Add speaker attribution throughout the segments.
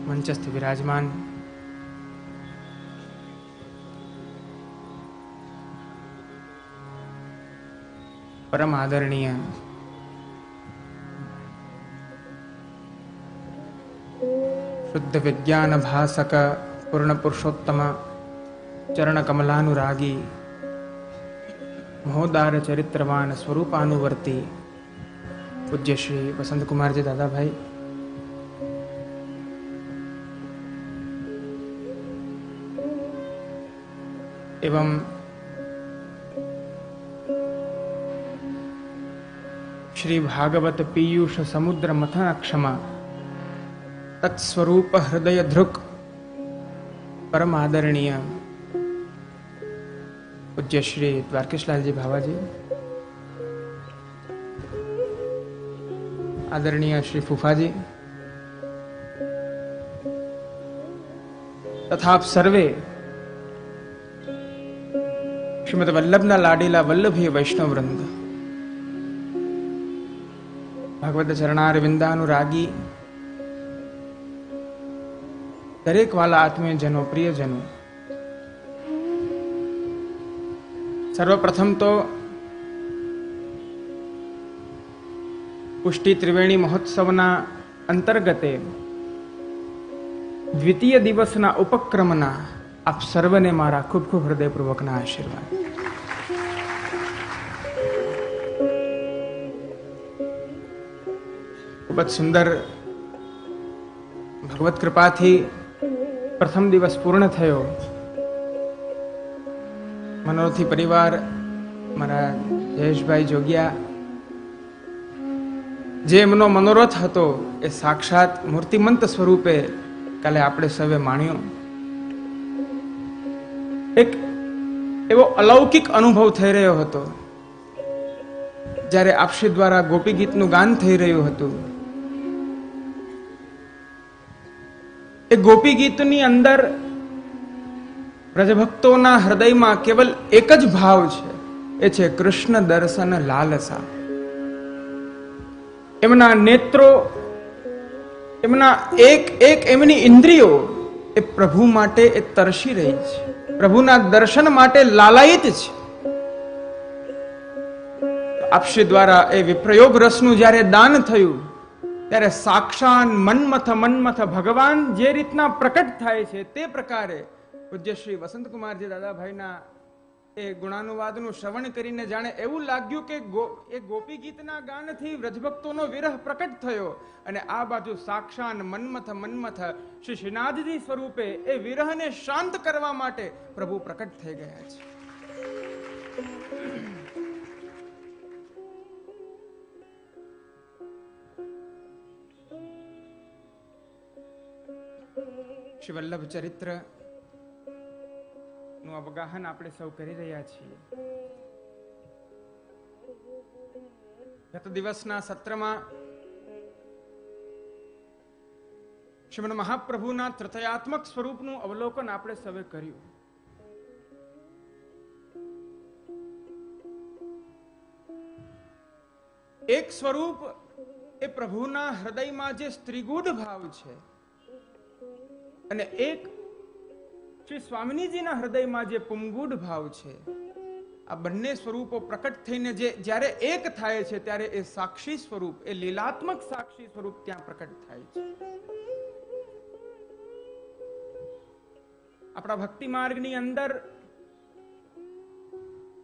Speaker 1: મંચસ્થ વિરાજમાન પરમ આદરણીય શુદ્ધ વિજ્ઞાન ભાસક પૂર્ણ પુરુષોત્તમ ચરણ કમલાનુરાગી મહોદાર ચરિત્રવાન સ્વરૂપાનુવર્તી પૂજ્ય શ્રી વસંતકુમારજી દાદાભાઈ, एवं श्री भागवत पीयूष समुद्र मथन क्षमा तत्स्वरूप हृदय ध्रुक परम आदरणीय पूज्य श्री द्वारकेशलाल जी भावाजी, आदरणीय श्री फूफाजी तथा आप सर्वे श्रीमद वल्लभना लाडीला वल्लभी वैष्णव वृंद, भगवत चरणारविंदानुरागी दरेक वाला आत्मीय जनो, प्रियजनो, सर्वप्रथम तो पुष्टि त्रिवेणी महोत्सवना अंतर्गते द्वितीय दिवसना उपक्रमना आप सर्वने मारा खूब खूब हृदयपूर्वकना आशीर्वाद। खूब सुंदर भगवत कृपा थी प्रथम दिवस पूर्ण थयो। मनोरथी परिवार मारा जयेश भाई जोगिया जे एमनो मनोरथ हतो ए साक्षात मूर्तिमंत स्वरूपे काले आपणे सवे माण्यो। एक एवो अलौकिक अनुभव થઈ રહ્યો હતો જ્યારે આપશ્રી દ્વારા ગોપી ગીતનું ગાન થઈ રહ્યું હતું। એ ગોપી ગીતની અંદર પ્રજભક્તોના હૃદયમાં કેવલ એક જ ભાવ છે, એ છે કૃષ્ણ દર્શન લાલસા। એમના નેત્રો, એમના એક એક એમની ઇન્દ્રિયો એ પ્રભુ માટે એ તરસી રહી છે, પ્રભુના દર્શન માટે લાલાયિત છે। આપશ્રી દ્વારા એ વિપ્રયોગ રસનું જ્યારે દાન થયું ત્યારે સાક્ષાત મન્મથ ભગવાન જે રીતના પ્રકટ થાય છે તે પ્રકારે પૂજ્ય શ્રી વસંતકુમારજી દાદાભાઈના એ ગુણાનુવાદનું શ્રવણ કરીને જાણે એવું લાગ્યું કે એ ગોપી ગીતના ગાનથી વ્રજભક્તોનો વિરહ પ્રકટ થયો અને આ બાજુ સાક્ષાત મન્મથ શ્રી શ્રીનાથજી સ્વરૂપે એ વિરહને શાંત કરવા માટે પ્રભુ પ્રકટ થઈ ગયા છે। શ્રી વલ્લભ ચરિત્ર નું અવગાહન આપણે સૌ કરી રહ્યા છીએ। ગત દિવસના સત્રમાં શ્રીમદ મહાપ્રભુના ત્રિતયાત્મક સ્વરૂપનું અવલોકન આપણે સૌએ કર્યું। એક સ્વરૂપ એ પ્રભુના હૃદયમાં જે સ્ત્રીગુઢ ભાવ છે અને એક શ્રી સ્વામિનીજીના હૃદયમાં જે પુંગુઢ ભાવ છે, આ બંને સ્વરૂપો પ્રકટ થઈને જે જ્યારે એક થાય છે ત્યારે એ સાક્ષી સ્વરૂપ, એ લીલાત્મક સાક્ષી સ્વરૂપ ત્યાં પ્રકટ થાય છે। આપણા ભક્તિ માર્ગની અંદર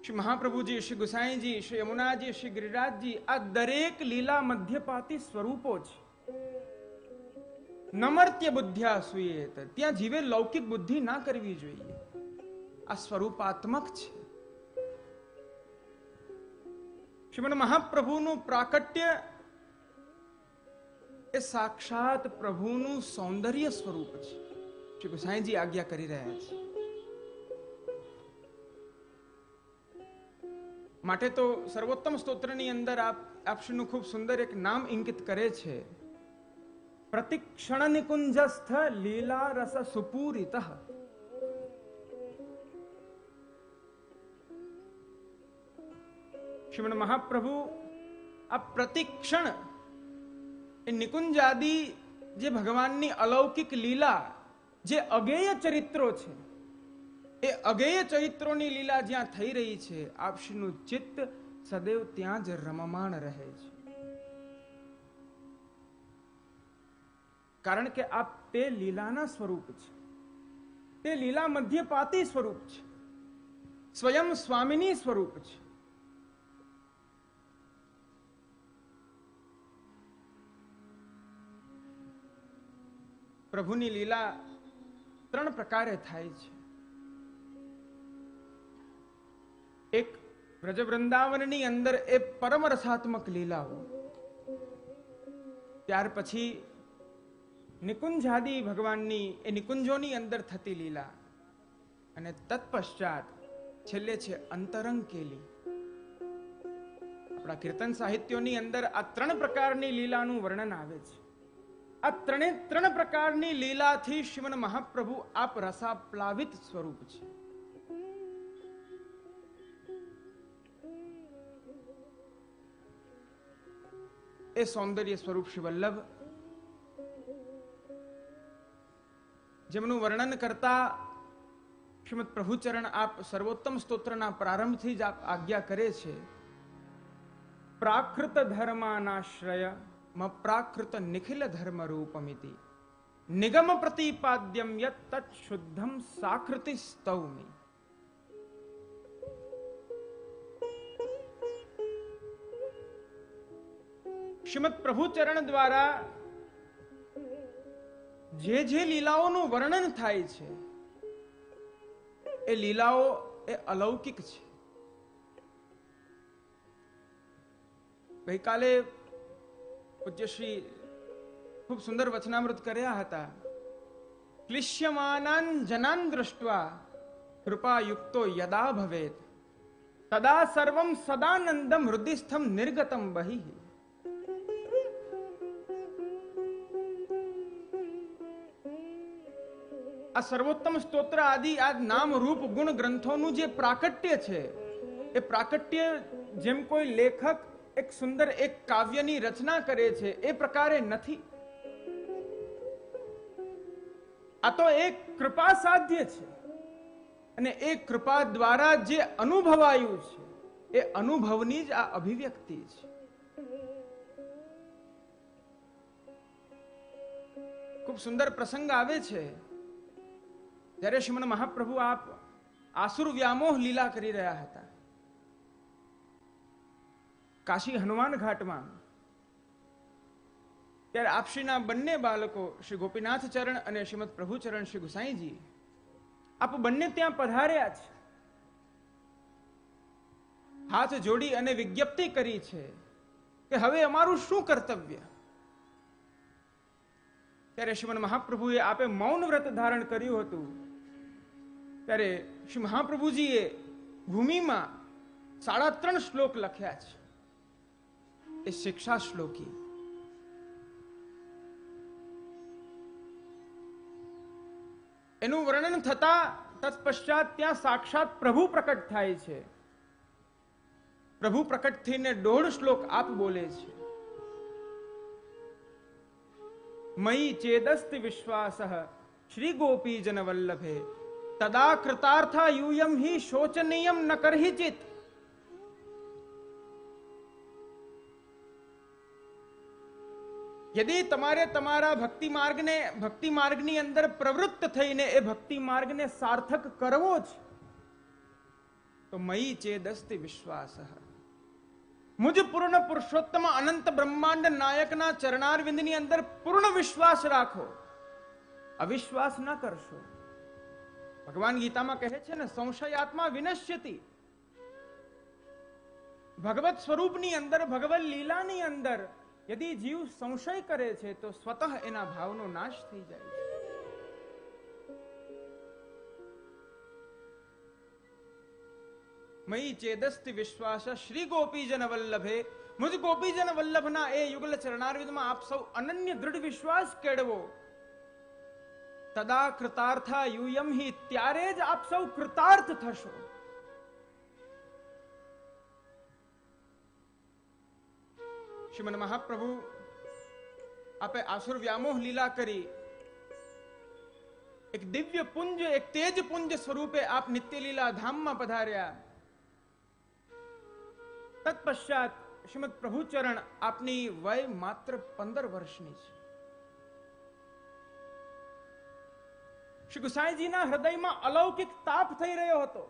Speaker 1: શ્રી મહાપ્રભુજી, શ્રી ગુસાઈજી, શ્રી યમુનાજી, શ્રી ગિરિરાજજી, આ દરેક લીલા મધ્યપાતી સ્વરૂપો છે। નમર્ત્ય બુદ્ધ્યા સુયેત, ત્યાં જીવે લૌકિક બુદ્ધિ ના કરવી જોઈએ, આ સ્વરૂપાત્મક છે। શ્રીમદ મહાપ્રભુનું પ્રાકટ્ય એ સાક્ષાત પ્રભુનું સૌંદર્ય સ્વરૂપ છે। શ્રી ગુસાઈજી આજ્ઞા કરી રહ્યા છે। માટે તો સર્વોત્તમ સ્તોત્રની અંદર આપશ્રીનું ખૂબ સુંદર એક નામ ઇંકિત કરે છે, પ્રતિક્ષણ નિકુંજસ્થ લીલા રસ સુપૂરિત। શ્રીમદ મહાપ્રભુ આ પ્રતિક્ષણ એ નિકુંજ આદિ જે ભગવાનની અલૌકિક લીલા, જે અગેય ચરિત્રો છે, એ અગેય ચરિત્રોની લીલા જ્યાં થઈ રહી છે, આપશ્રીનું ચિત્ત સદૈવ ત્યાં જ રમમાણ રહે છે. કારણ કે આપ તે લીલાના સ્વરૂપ છે, તે લીલા મધ્યપાતી સ્વરૂપ છે, સ્વયં સ્વામિની સ્વરૂપ છે. પ્રભુની લીલા 3 પ્રકારે થાય છે. એક વ્રજ વૃંદાવનની અંદર એ પરમ રસાત્મક લીલાઓ, ત્યાર પછી નિકુંજાદી ભગવાનની એ નિકુંજોની અંદર થતી લીલા, અને તત્પશ્ચાત છેલ્લે છે અંતરંગ કેલી. આપણા કીર્તન સાહિત્યોની અંદર આ 3 પ્રકારની લીલાનું વર્ણન આવે છે. આ 3 પ્રકારની લીલાથી શ્રીમન મહાપ્રભુ આપ રસાપ્લાવિત સ્વરૂપ છે. એ સૌંદર્ય સ્વરૂપ શ્રી વલ્લભ, જેમનું વર્ણન કરતા શ્રીમદ પ્રભુચરણ આપ સર્વોત્તમ સ્તોત્રના પ્રારંભથી જ આપ આજ્ઞા કરે છે, પ્રાકૃત ધર્માનાશ્રય પ્રાકૃત નિખિલ ધર્મ રૂપમિતિ નિગમ પ્રતિપાદ્યમ યત તત શુદ્ધમ સાકૃતિ સ્તૌમિ. શ્રીમદ પ્રભુચરણ દ્વારા જે લીલાઓનું વર્ણન થાય છે, એ લીલાઓ એ અલૌકિક છે. ગઈકાલે પૂજ્યશ્રી ખૂબ સુંદર વચનામૃત કર્યા હતા. ક્લિશ્યમાનાન જનાન દૃષ્ટ્વા કૃપાયુક્તો યદા ભવેત તદા સર્વમ સદાનંદમ હૃદયસ્થમ નિર્ગતમ બહિ. આ સર્વોત્તમ સ્તોત્ર આદિ આ નામ રૂપ ગુણ ગ્રંથોનું જે પ્રાકટ્ય છે, એ પ્રાકટ્ય જેમ કોઈ લેખક એક સુંદર એક કાવ્યની રચના કરે છે એ પ્રકારે નથી. આ તો એક કૃપા સાધ્ય છે, અને એ કૃપા દ્વારા જે અનુભવાયું છે એ અનુભવની જ આ અભિવ્યક્તિ છે. ખૂબ સુંદર પ્રસંગ આવે છે જ્યારે શ્રીમન મહાપ્રભુ આપ આસુર વ્યામોહ લીલા કરી રહ્યા હતા કાશી હનુમાન ઘાટમાં. ત્યારે આપશ્રીના બંને બાળકો શ્રી ગોપીનાથ ચરણ અને શ્રીમદ પ્રભુચરણ શ્રી ગુસાઈજી, આપ બંને ત્યાં પધાર્યા છે. હાથ જોડી અને વિજ્ઞપ્તિ કરી છે કે હવે અમારું શું કર્તવ્ય. ત્યારે શ્રીમદ મહાપ્રભુએ આપે મૌન વ્રત ધારણ કર્યું હતું. ત્યારે શ્રી મહાપ્રભુજીએ ભૂમિમાં 3.5 શ્લોક લખ્યા છે. એ શિક્ષા શ્લોકી. એનું વર્ણન થતા તત્પશ્ચાત ત્યાં સાક્ષાત પ્રભુ પ્રકટ થાય છે. પ્રભુ પ્રકટ થઈને 1.5 શ્લોક આપ બોલે છે. મયી ચેદસ્તિ વિશ્વાસઃ શ્રી ગોપી જન વલ્લભે તદા કૃતાર્થા यूयम हि शोचनीयम न करहिचित. यदि તમારે તમારા ભક્તિ માર્ગની અંદર પ્રવૃત્ત થઈને એ ભક્તિ માર્ગને સાર્થક કરવો છે, તો મયી ચેદસ્તિ વિશ્વાસઃ, મુજ પૂર્ણ પુરુષોત્તમ અનંત બ્રહ્માંડ નાયકના ચરણારવિંદની અંદર પૂર્ણ વિશ્વાસ રાખો, અવિશ્વાસ ન કરશો. ભગવાન ગીતામાં કહે છે ને, સંશયાત્મા વિનશ્યતિ. ભગવત સ્વરૂપની અંદર, ભગવત લીલાની અંદર યદિ જીવ સંશય કરે છે તો સ્વતઃ એના ભાવનો નાશ થઈ જાય છે. મયી ચેદસ્તિ વિશ્વાસ શ્રી ગોપીજન વલ્લભે, મુજ ગોપીજન વલ્લભના એ યુગલ ચરણારવિંદમાં આપ સૌ અનન્ય દૃઢ વિશ્વાસ કેળવો. તદા કૃતાર્થા यूयम हि, ત્યારે જ આપ સૌ કૃતાર્થ થશો. શ્રીમદ મહાપ્રભુ આપે આસુર વ્યામોહ લીલા કરી, એક દિવ્ય પુંજ, એક તેજ પુંજ સ્વરૂપે આપ નિત્ય લીલા ધામમાં પધાર્યા. તત્પશ્ચાત શ્રીમદ પ્રભુચરણ આપની વય માત્ર 15 વર્ષની છે. શ્રી ગુસાઈજીના હૃદયમાં અલૌકિક તાપ થઈ રહ્યો હતો.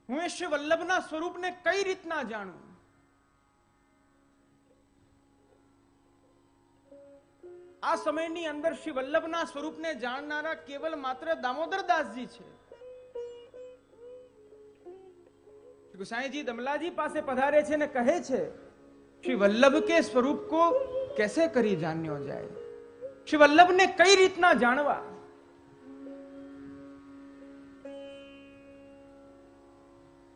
Speaker 1: હું એ શ્રી વલ્લભના સ્વરૂપને કઈ રીતના જાણું? આ સમયની અંદર શ્રી વલ્લભના સ્વરૂપને જાણનારા કેવલ માત્ર દામોદરદાસજી છે. गुसाई दमलाजी पासे पधारे छे ने कहे छे, श्री वल्लभ के स्वरूप को कैसे करी जान्यो जाए? श्री वल्लभ ने कई रीतना जानवा?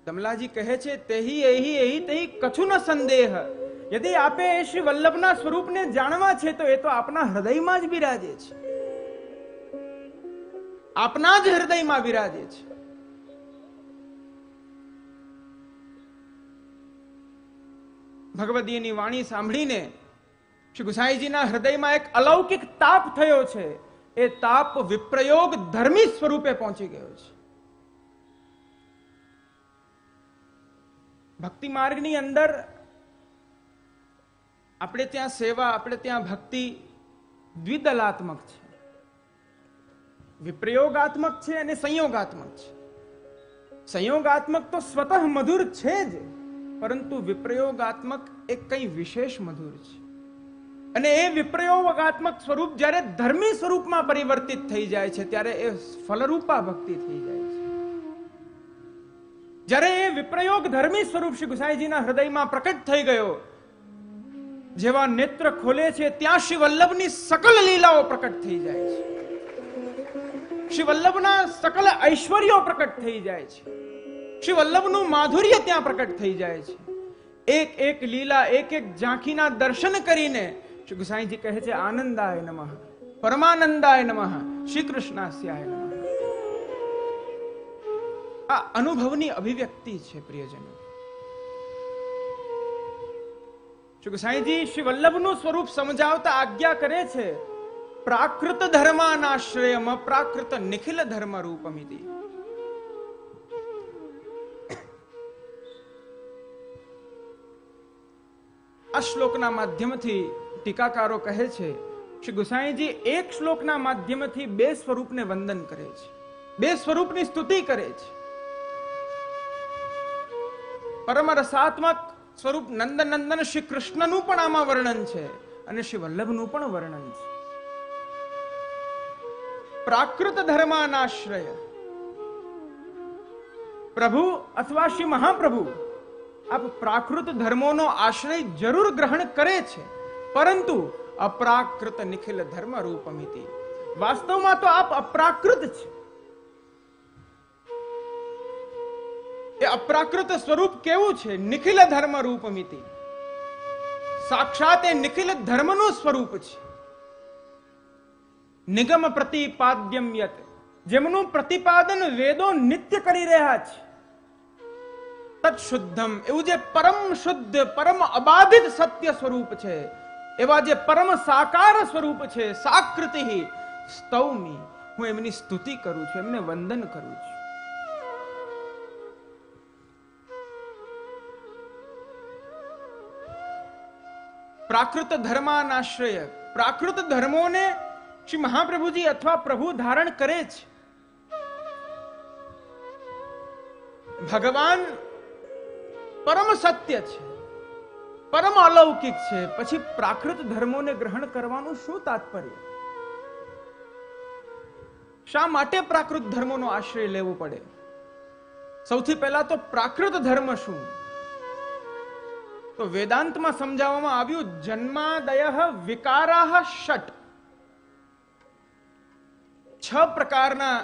Speaker 1: दमलाजी कहे छे, तेही एही एही तेही कछु न संदेह. यदि आपे श्री वल्लभना स्वरूप ने जानवा छे तो ये तो आपना हृदय में ज विराजे छे, आपना ज हृदय में विराजे छे. ભગવદીયની વાણી સાંભળીને શ્રી ગુસાઈજીના હૃદયમાં એક અલૌકિક તાપ થયો છે. એ તાપ વિપ્રયોગ ધર્મી સ્વરૂપે પહોંચી ગયો છે. ભક્તિ માર્ગની અંદર આપણે ત્યાં સેવા, આપણે ત્યાં ભક્તિ દ્વિદલાત્મક છે. વિપ્રયોગાત્મક છે અને સંયોગાત્મક છે. સંયોગાત્મક તો સ્વતઃ મધુર છે જ, પરંતુ વિપ્રયોગાત્મક એક કઈ વિશેષ મધુર છે. અને એ વિપ્રયોગાત્મક સ્વરૂપ જ્યારે ધર્મી સ્વરૂપમાં પરિવર્તિત થઈ જાય છે ત્યારે એ ફલરૂપા ભક્તિ થઈ જાય છે. જ્યારે એ વિપ્રયોગ ધર્મી સ્વરૂપ શ્રી ગુસાઈજીના હૃદયમાં પ્રકટ થઈ ગયો, જેવા નેત્ર ખોલે છે ત્યાં શ્રી વલ્લભની સકલ લીલાઓ પ્રકટ થઈ જાય છે. શ્રી વલ્લભના સકલ ઐશ્વર્યો પ્રકટ થઈ જાય છે. શ્રી વલ્લભનું માધુર્ય ત્યાં પ્રકટ થઈ જાય છે. એક એક લીલા, એક એક ઝાંખીના દર્શન કરીને શ્રી ગુસાઈજી કહે છે, આનંદાય નમઃ, પરમાનંદાય નમઃ, શ્રી કૃષ્ણાસ્યાય નમઃ. આ અનુભવની અભિવ્યક્તિ છે પ્રિયજનો. શ્રી ગુસાઈજી શ્રી વલ્લભનું સ્વરૂપ સમજાવતા આજ્ઞા કરે છે, પ્રાકૃત ધર્માનાશ્રયમ અપ્રાકૃત નિખિલ ધર્મ રૂપમિતિ. આ શ્લોકના માધ્યમથી ટીકાકારો કહે છે, શ્રી ગુસાઈજી એક શ્લોકના માધ્યમથી બે સ્વરૂપને વંદન કરે છે, બે સ્વરૂપની સ્તુતિ કરે છે. પરમ રસાત્મક સ્વરૂપ નંદનંદન શ્રી કૃષ્ણનું પણ આમાં વર્ણન છે અને શ્રી વલ્લભનું પણ વર્ણન છે. પ્રાકૃત ધર્માનાશ્રય, પ્રભુ અથવા શ્રી મહાપ્રભુ આપ પ્રાકૃત ધર્મોનો આશ્રય જરૂર ગ્રહણ કરે છે, પરંતુ અપ્રાકૃત નિખિલ ધર્મ રૂપમિતિ. વાસ્તવમાં તો આપ અપ્રાકૃત છે. એ અપ્રાકૃત સ્વરૂપ કેવું છે? નિખિલ ધર્મ રૂપમિતિ. સાક્ષાત એ નિખિલ ધર્મનું સ્વરૂપ છે. નિગમ પ્રતિપાદ્યમ યત, જેમનું પ્રતિપાદન વેદો નિત્ય કરી રહ્યા છે. તત્શુદ્ધમ, એવું જે પરમ શુદ્ધ, પરમ અબાધિત સત્ય સ્વરૂપ છે, એવા જે પરમ સાકાર સ્વરૂપ છે, સાકૃતિ સ્તૌમી, હું એમની સ્તુતિ કરું છું, એમને વંદન કરું છું. પ્રાકૃત ધર્માનાશ્રય, પ્રાકૃત ધર્મોને શ્રી મહાપ્રભુજી અથવા પ્રભુ ધારણ કરે છે. ભગવાન પરમ સત્ય છે, પરમ અલૌકિક છે, પછી પ્રાકૃત ધર્મોને ગ્રહણ કરવાનું શું તાત્પર્ય? શા માટે પ્રાકૃત ધર્મોનો આશ્રય લેવો પડે? સૌથી પહેલા તો પ્રાકૃત ધર્મ શું? તો વેદાંતમાં સમજાવવામાં આવ્યું, જન્માદયઃ વિકારાઃ ષટ. 6 પ્રકારના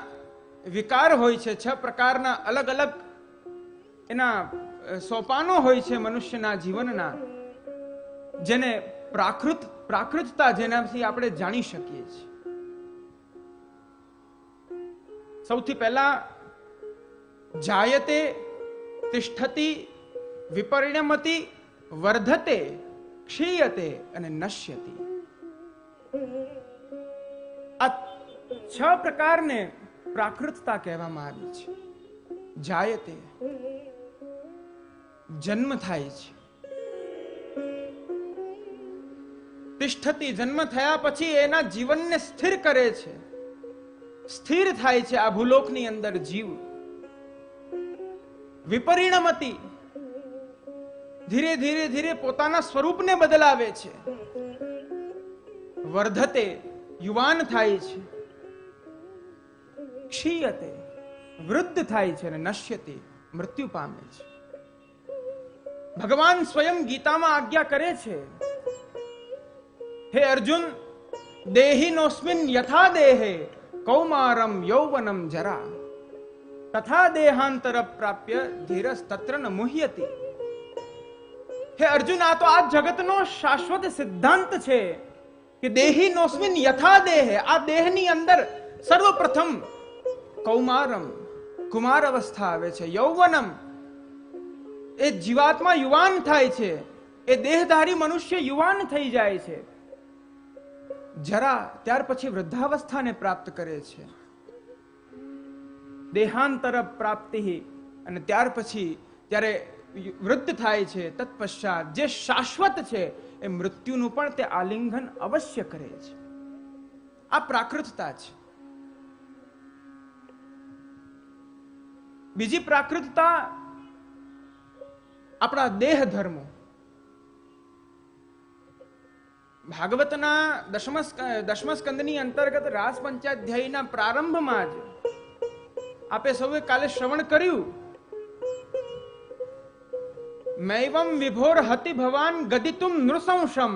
Speaker 1: વિકાર હોય છે, 6 પ્રકારના અલગ અલગ એના સોપાનો હોય છે મનુષ્યના જીવનના, જેને પ્રાકૃતતા, જેનાથી આપણે જાણી શકીએ છીએ. સૌથી પહેલા જાયતે, તિષ્ઠતિ, વિપરિણમતિ, વર્ધતે ક્ષીયતે અને નશ્યતિ. આ 6 પ્રકારને પ્રાકૃતતા કહેવામાં આવી છે. જાયતે, જન્મ થાય છે. તિષ્ઠતિ, જન્મ થયા પછી એના જીવનને સ્થિર કરે છે, સ્થિર થાય છે આ ભૂલોકની અંદર જીવ. વિપરિણમતિ, ધીરે ધીરે ધીરે પોતાના સ્વરૂપને બદલાવે છે. વર્ધતે, યુવાન થાય છે. ક્ષીયતે, વૃદ્ધ થાય છે. અને નશ્યતે, મૃત્યુ પામે છે. ભગવાન સ્વયં ગીતામાં આજ્ઞા કરે છે, હે અર્જુન, દેહિનોસ્મિન યથા દેહે કૌમારમ યૌવનમ જરા તથા દેહાંતર પ્રાપ્ય ધીરસ તત્ર ન મુહ્યતિ. હે અર્જુન, આ તો આ જગતનો શાશ્વત સિદ્ધાંત છે કે દેહિનોસ્મિન યથા દેહે, આ દેહની અંદર સર્વપ્રથમ કૌમારમ, કુમાર અવસ્થા આવે છે. યૌવનમ, એ જીવાત્મા યુવાન થાય છે, એ દેહધારી મનુષ્ય યુવાન થઈ જાય છે. જરા, ત્યાર પછી વૃદ્ધાવસ્થાને પ્રાપ્ત કરે છે. દેહાંતર પ્રાપ્તિ, અને ત્યાર પછી જ્યારે વૃદ્ધ થાય છે, તત્પશ્ચાત જે શાશ્વત છે એ મૃત્યુનું પણ તે આલિંગન અવશ્ય કરે છે. આ પ્રાકૃતતા છે. બીજી પ્રાકૃતતા આપણા દેહ ધર્મો. ભાગવતના દશમ સ્કંદની અંતર્ગત રાસ પંચાધ્યાયના પ્રારંભમાં જ આપે સૌએ કાલે શ્રવણ કર્યું, મૈવમ વિભોર હતિ ભવાન ગદિતુમ નૃસંશમ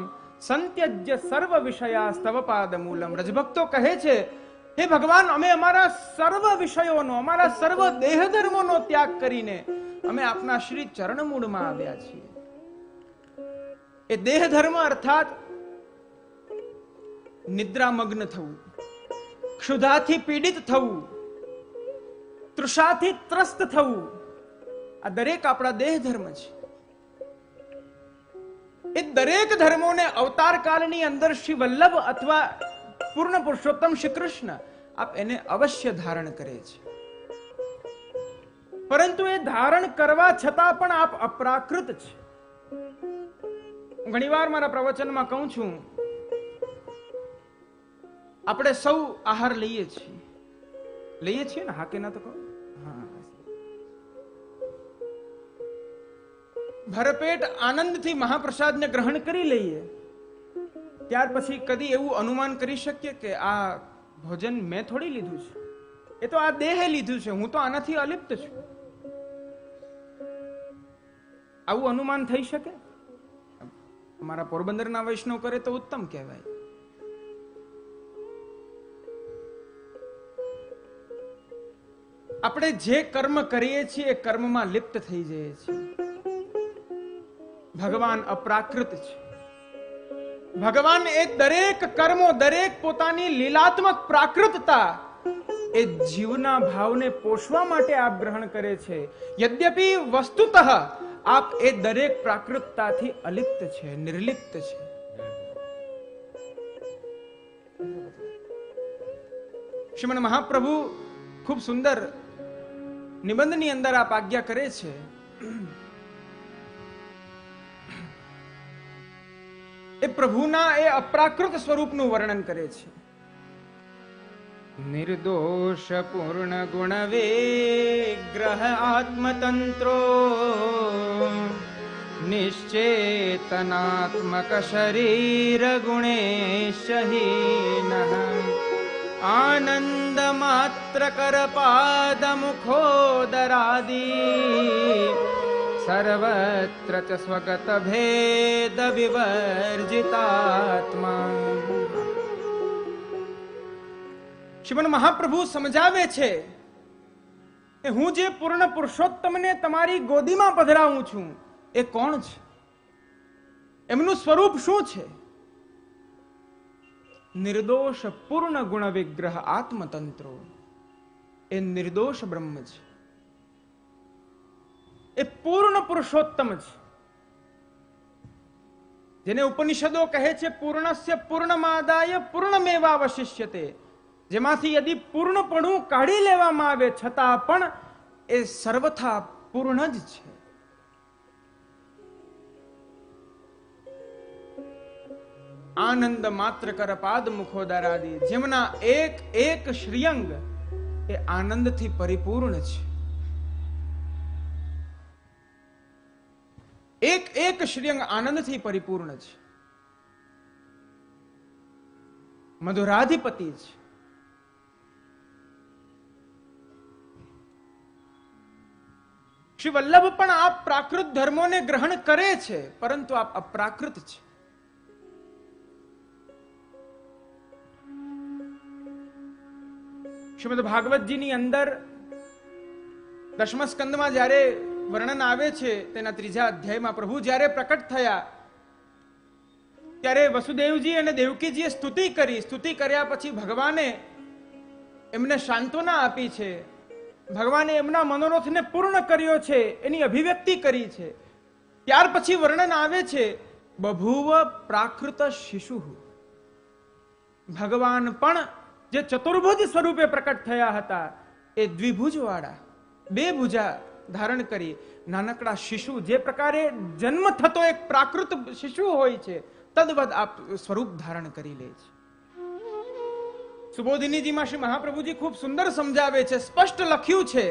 Speaker 1: સંત્યજ્ય સર્વ વિષયા સ્તવ પાદમૂલમ. રજભક્તો કહે છે, હે ભગવાન, અમે અમારા સર્વ વિષયોનો, અમારા સર્વ દેહ ધર્મોનો ત્યાગ કરીને અમે આપના શ્રી ચરણમૂળમાં આવ્યા છીએ. એ દેહ ધર્મ અર્થાત નિદ્રામગ્ન થવું, ક્ષુધાથી પીડિત થવું, તૃષાથી ત્રસ્ત થવું, આ દરેક આપણા દેહ ધર્મ છે. એ દરેક ધર્મોને અવતાર કાળની અંદર શ્રી વલ્લભ અથવા પૂર્ણ પુરુષોત્તમ શ્રી કૃષ્ણ આપ એને અવશ્ય ધારણ કરે છે. પરંતુ એ ધારણ કરવા છતાં પણ આપ અપ્રાકૃત છે. ઘણીવાર મારા પ્રવચનમાં કહું છું, આપણે સૌ આહાર લઈએ છીએ ને? હા કે ના તો કહો. હા, ભરપેટ આનંદથી મહાપ્રસાદને ગ્રહણ કરી લઈએ, ત્યાર પછી કદી એવું અનુમાન કરી શકીએ કે આ ભોજન મેં થોડી લીધું છે, એ તો આ દેહે લીધું છે, હું તો આનાથી અલિપ્ત છું. આવું અનુમાન થઈ શકે? અમારા પોરબંદરના વૈષ્ણવ કરે તો ઉત્તમ કહેવાય. આપણે જે કર્મ કરીએ છીએ એ કર્મમાં લિપ્ત થઈ જઈએ છીએ. ભગવાન અપ્રાકૃત છે. ભગવાન એ દરેક કર્મો, દરેક પોતાની લીલાત્મક પ્રાકૃતતા એ જીવના ભાવને પોષવા માટે આપ ગ્રહણ કરે છે. યદ્યપિ વસ્તુતઃ આપ એ દરેક પ્રાકૃતતાથી અલિપ્ત છે, નિર્લિપ્ત છે. શ્રીમદ મહાપ્રભુ ખૂબ સુંદર નિબંધની અંદર આપ આજ્ઞા કરે છે, એ પ્રભુના એ અપ્રાકૃત સ્વરૂપનું વર્ણન કરે છે. નિર્દોષ પૂર્ણ ગુણ વિગ્રહ આત્મતંત્રો નિશ્ચેતનાત્મક શરીર ગુણેશહીન આનંદ માત્ર કર પાદ મુખોદરાદી સર્વત્ર ચ સ્વગત ભેદ વિવર્જિતાત્મા. શ્રીમદ મહાપ્રભુ સમજાવે છે કે હું જે પૂર્ણ પુરુષોત્તમને તમારી ગોદીમાં પધરાવું છું એ કોણ છે, એમનું સ્વરૂપ શું છે? નિર્દોષ પૂર્ણ ગુણ વિગ્રહ આત્મતંત્રો. એ નિર્દોષ બ્રહ્મ છે, એ પૂર્ણ પુરુષોત્તમ છે. જેને ઉપનિષદો કહે છે પૂર્ણસ્ય પૂર્ણમાદાય પૂર્ણમેવાવશિષ્યતે, જેમાંથી યદિ પૂર્ણપણું કાઢી લેવામાં આવે છતાં પણ એ સર્વથા પૂર્ણ જ છે. આનંદ માત્ર કર પાદ મુખોદરાદી, જેમના એક એક શ્રીઅંગ એ આનંદથી પરિપૂર્ણ છે. એક એક શ્રીઅંગ આનંદથી પરિપૂર્ણ છે. મધુરાધિપતિ છે. શ્રી વલ્લભ પણ આ પ્રાકૃત ધર્મોને ગ્રહણ કરે છે, પરંતુ આ અપ્રાકૃત છે. શ્રીમદ ભાગવતજીની અંદર 10મા સ્કંદમાં જ્યારે વર્ણન આવે છે, તેના 3જા અધ્યાયમાં પ્રભુ જ્યારે પ્રકટ થયા ત્યારે વસુદેવજી અને દેવકીજીએ સ્તુતિ કરી. સ્તુતિ કર્યા પછી ભગવાને એમને સાંત્વના આપી છે. ભગવાને એમના મનોરથને પૂર્ણ કર્યો છે, એની અભિવ્યક્તિ કરી છે. ત્યાર પછી વર્ણન આવે છે બભૂવ પ્રાકૃત શિશુ. ભગવાન પણ જે ચતુર્ભુજ સ્વરૂપે પ્રકટ થયા હતા એ દ્વિભુજ વાળા, 2 ભુજા ધારણ કરી નાનકડા શિશુ, જે પ્રકારે જન્મ થતો એક પ્રાકૃત શિશુ હોય છે તદ્વદ આપ સ્વરૂપ ધારણ કરી લે છે. સુબોધિનીજીમાં શ્રી મહાપ્રભુજી ખૂબ સુંદર સમજાવે છે. સ્પષ્ટ લખ્યું છે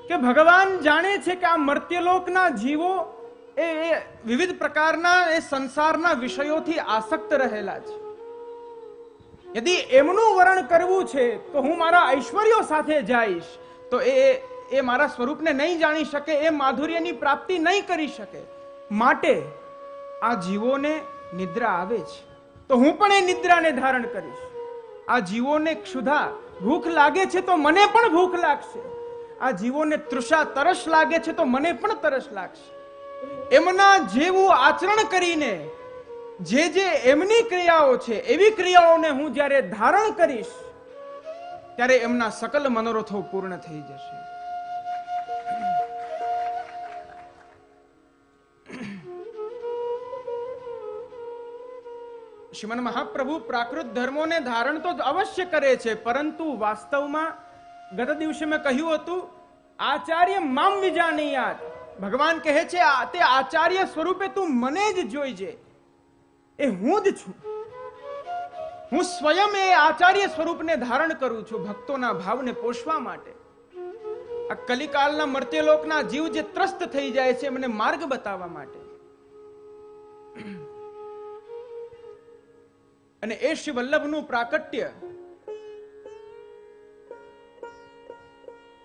Speaker 1: કે ભગવાન જાણે છે કે આ મર્ત્યલોકના જીવો એ વિવિધ પ્રકારના એ સંસારના વિષયોથી આસક્ત રહેલા છે. યદિ એમનું વર્ણન કરવું છે તો હું મારા ઐશ્વર્યો સાથે જઈશ તો એ મારા સ્વરૂપને નહીં જાણી શકે, એ માધુર્યની પ્રાપ્તિ નહીં કરી શકે. માટે આ જીવોને નિદ્રા આવે છે તો હું પણ એ નિદ્રાને ધારણ કરીશ. આ જીવોને ક્ષુધા ભૂખ લાગે છે તો મને પણ ભૂખ લાગશે. આ જીવોને તૃષા તરસ લાગે છે તો મને પણ તરસ લાગશે. એમના જેવું આચરણ કરીને જે એમની ક્રિયાઓ છે એવી ક્રિયાઓને હું જ્યારે ધારણ કરીશ ત્યારે એમના સકલ મનોરથો પૂર્ણ થઈ જશે. શ્રીમદ મહાપ્રભુ પ્રાકૃત ધર્મોને ધારણ તો અવશ્ય કરે છે, પરંતુ વાસ્તવમાં ગત દિવસે મેં કહ્યું હતું આચાર્ય મામ વિજાનીયાત. ભગવાન કહે છે તે આચાર્ય સ્વરૂપે તું મને જ જોઈજે. એ હું જ છું. હું સ્વયં એ આચાર્ય સ્વરૂપને ધારણ કરું છું ભક્તોના ભાવને પોષવા માટે. આ કલિકાલના મર્ત્યલોકના જીવ જે ત્રસ્ત થઈ જાય છે એમને માર્ગ બતાવવા માટે. અને એ શ્રી વલ્લભનું પ્રાકટ્ય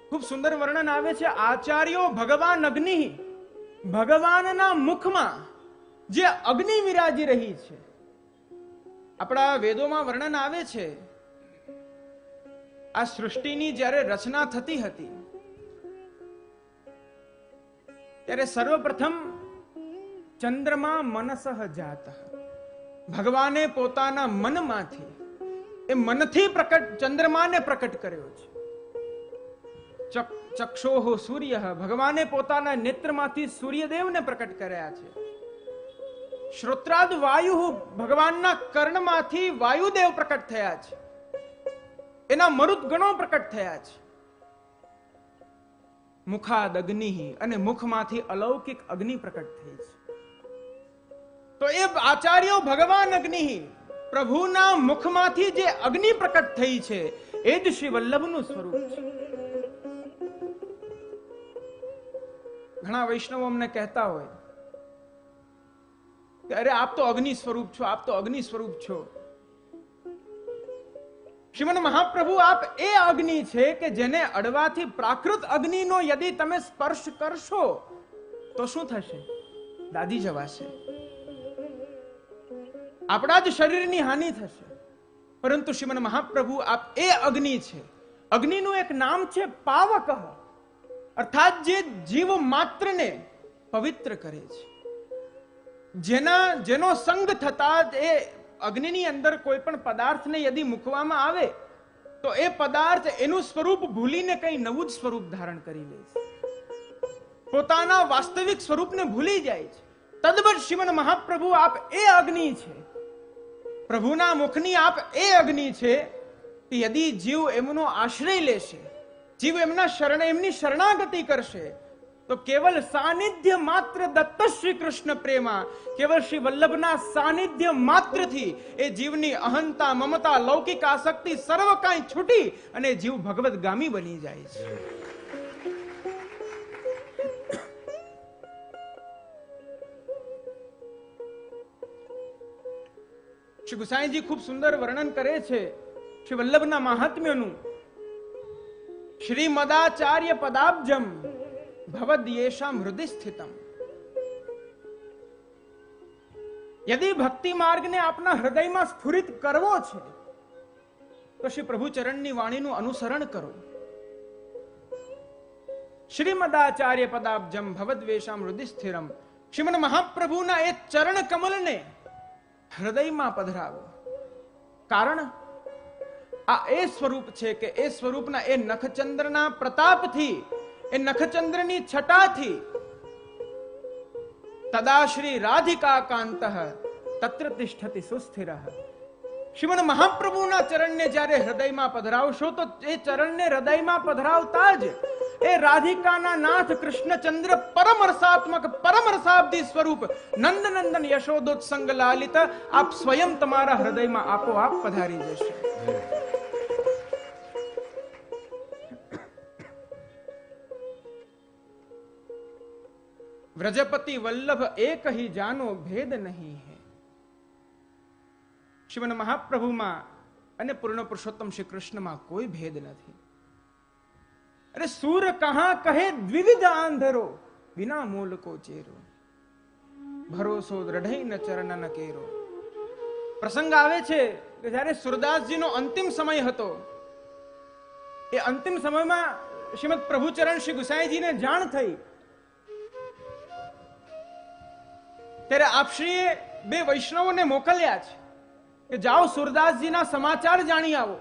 Speaker 1: ખૂબ સુંદર વર્ણન આવે છે. આચાર્યો ભગવાન અગ્નિ, ભગવાનના મુખમાં જે અગ્નિ વિરાજી રહી છે. આપણા વેદોમાં વર્ણન આવે છે આ સૃષ્ટિની જ્યારે રચના થતી હતી ત્યારે સર્વપ્રથમ ચંદ્રમા મનસઃ જાત. ભગવાને પોતાના મનમાંથી એ મનથી પ્રકટ ચંદ્રમાને પ્રકટ કર્યો છે. ચક્ષોહ સૂર્ય, ભગવાને પોતાના નેત્રમાંથી સૂર્યદેવને પ્રકટ કર્યા છે. શ્રોત્રાદ વાયુ, ભગવાનના કર્ણમાંથી વાયુદેવ પ્રકટ થયા છે. એના મરુત ગણો પ્રકટ થયા છે. મુખાદ અગ્નિ, અને મુખમાંથી અલૌકિક અગ્નિ પ્રકટ થઈ છે. તો એ આચાર્યો ભગવાન અગ્નિ, પ્રભુના મુખમાંથી જે અગ્નિ પ્રકટ થઈ છે એ જ શ્રી વલ્લભનું સ્વરૂપ છે. ઘણા વૈષ્ણવો અમને કહેતા હોય કે અરે આપ તો અગ્નિ સ્વરૂપ છો, આપ તો અગ્નિ સ્વરૂપ છો. શ્રીમદ મહાપ્રભુ આપ એ અગ્નિ છે કે જેને અડવાથી પ્રાકૃત અગ્નિનો યદિ તમે સ્પર્શ કરશો તો શું થશે? દાદી જવાશે. આપણા જ શરીરની હાનિ થશે. પરંતુ શ્રીમદ મહાપ્રભુ આપ એ અગ્નિ છે. અગ્નિનું એક નામ છે પાવક, અર્થાત જે જીવ માત્રને પવિત્ર કરે છે. જેનો સંગ થતા એ અગ્નિની અંદર કોઈ પણ પદાર્થને યદિ મૂકવામાં આવે તો એ પદાર્થ એનું સ્વરૂપ ભૂલીને કંઈ નવું જ સ્વરૂપ ધારણ કરી લે છે. પોતાના વાસ્તવિક સ્વરૂપને ભૂલી જાય છે. તદ્વત શ્રીમન મહાપ્રભુ આપ એ અગ્નિ છે, પ્રભુના મુખની આપ એ અગ્નિ છે કે યદિ જીવ એમનો આશ્રય લેશે, જીવ એમની શરણાગતિ કરશે, તો કેવલ સાનિધ્ય માત્ર દત્ત શ્રી કૃષ્ણ પ્રેમા, કેવલ શ્રી વલ્લભના સાનિધ્ય માત્રથી એ જીવની અહંતા, મમતા, લૌકિક આસક્તિ સર્વ કાંઈ છૂટી અને જીવ ભગવદગામી બની જાય છે. શ્રી ગુસાઈજી ખૂબ સુંદર વર્ણન કરે છે શ્રી વલ્લભના મહાત્મ્યનું. શ્રીમદાચાર્ય પદાબ્જમ ભવદ્યેષામ હૃદય સ્થિતમ. યદિ ભક્તિ માર્ગને આપના હૃદયમાં સ્ફુરિત કરવો છે તો શ્રી પ્રભુ ચરણની વાણીનું અનુસરણ કરો. શ્રીમદાચાર્ય પદાબ્જમ ભવદ્વેષામ હૃદય સ્થિરમ. શ્રીમદ મહાપ્રભુના એ ચરણ કમલને હૃદયમાં પધરાવો. કારણ આ એ સ્વરૂપ છે કે એ સ્વરૂપના એ નખચંદ્રના પ્રતાપથી, એ નખચંદ્રની છટાથી તદા શ્રી રાધિકા કાંતઃ તત્ર તિષ્ઠતિ સુસ્થિરઃ. શ્રીમદ મહાપ્રભુના ચરણને જ્યારે હૃદયમાં પધરાવશો તો એ ચરણને હૃદયમાં પધરાવતા જ એ રાધિકાના નાથ કૃષ્ણચંદ્ર પરમરસાત્મક પરમરસાબ્દી સ્વરૂપ નંદનંદન યશોદોત્સંગ લાલિત આપ સ્વયં તમારા હૃદયમાં આપોઆપ પધારી જશે. વ્રજપતિ વલ્લભ એક હી જાનો ભેદ નહીં હૈ. શ્રીમન મહાપ્રભુમાં અને પૂર્ણ પુરુષોત્તમ શ્રી કૃષ્ણમાં કોઈ ભેદ નથી. અરે સૂર કહા કહે દ્વિવિધ આંધરો, વિના મૂલ કો ચેરો, ભરોસો દ્રઢઈ ન ચરણ ન કેરો. પ્રસંગ આવે છે કે જ્યારે સુરદાસજીનો અંતિમ સમય હતો, એ અંતિમ સમયમાં શ્રીમદ પ્રભુચરણ શ્રી ગુસાઈજીને જાણ થઈ, ત્યારે આપશ્રીએ બે વૈષ્ણવોને મોકલ્યા છે કે જાઓ સુરદાસજીના સમાચાર જાણી આવો.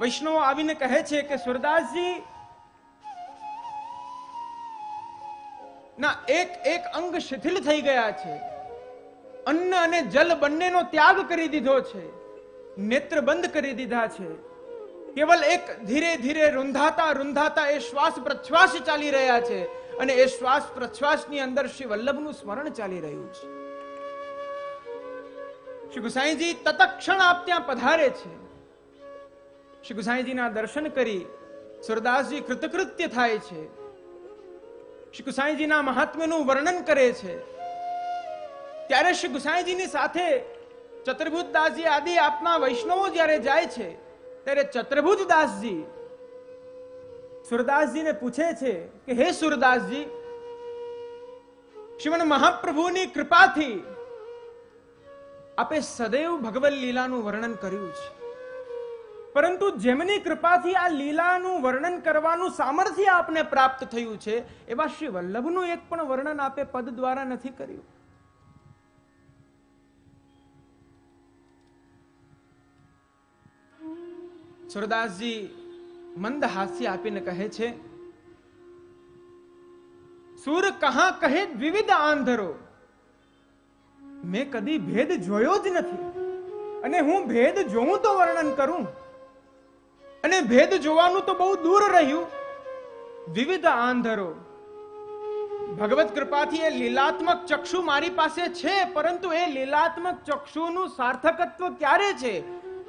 Speaker 1: વૈષ્ણવો આવીને કહે છે કે સુરદાસજી ના એક અંગ શિથિલ થઈ ગયા છે, અન્ન અને જલ બંનેનો ત્યાગ કરી દીધો છે, નેત્ર બંધ કરી દીધા છે, કેવલ એક ધીરે ધીરે રૂંધાતા એ શ્વાસ પ્રશ્વાસ ચાલી રહ્યા છે અને એ શ્વાસ પ્રશ્વાસની અંદર શ્રી વલ્લભનું સ્મરણ ચાલી રહ્યું છે. શ્રી ગુસાઈજી તત્ક્ષણ આપ ત્યાં પધારે છે. શ્રી ગુસાઈજીના દર્શન કરી સુરદાસજી કૃતકૃત્ય થાય છે. શ્રી ગુસાઈજીના મહાત્મ્યનું વર્ણન કરે છે. ત્યારે શ્રી ગુસાઈજીની સાથે ચતુર્ભુજદાસજી આદિ આપના વૈષ્ણવો જ્યારે જાય છે, ત્યારે ચતુર્ભુજદાસજી સુરદાસજીને પૂછે છે કે હે સુરદાસજી, શ્રીમદ મહાપ્રભુની કૃપાથી આપે સદૈવ ભગવદ લીલાનું વર્ણન કર્યું છે, પરંતુ જેમની કૃપાથી આ લીલાનું વર્ણન કરવાનું સામર્થ્ય આપને પ્રાપ્ત થયું છે, એવા શ્રી વલ્લભનું એક પણ વર્ણન આપે પદ દ્વારા નથી કર્યું. સુરદાસજી મંદ હાસ્ય આપીને કહે છે, સૂર કહા કહે દ્વિવિધ આંધરો. મેં કદી ભેદ જોયો જ નથી, અને હું ભેદ જોઉં તો વર્ણન કરું, અને ભેદ જોવાનું તો બહુ દૂર રહ્યું. વિવિધ આંધરો, ભગવત કૃપાથી એ લીલાત્મક ચક્ષુ મારી પાસે છે, પરંતુ એ લીલાત્મક ચક્ષુનું સાર્થકત્વ ક્યારે છે?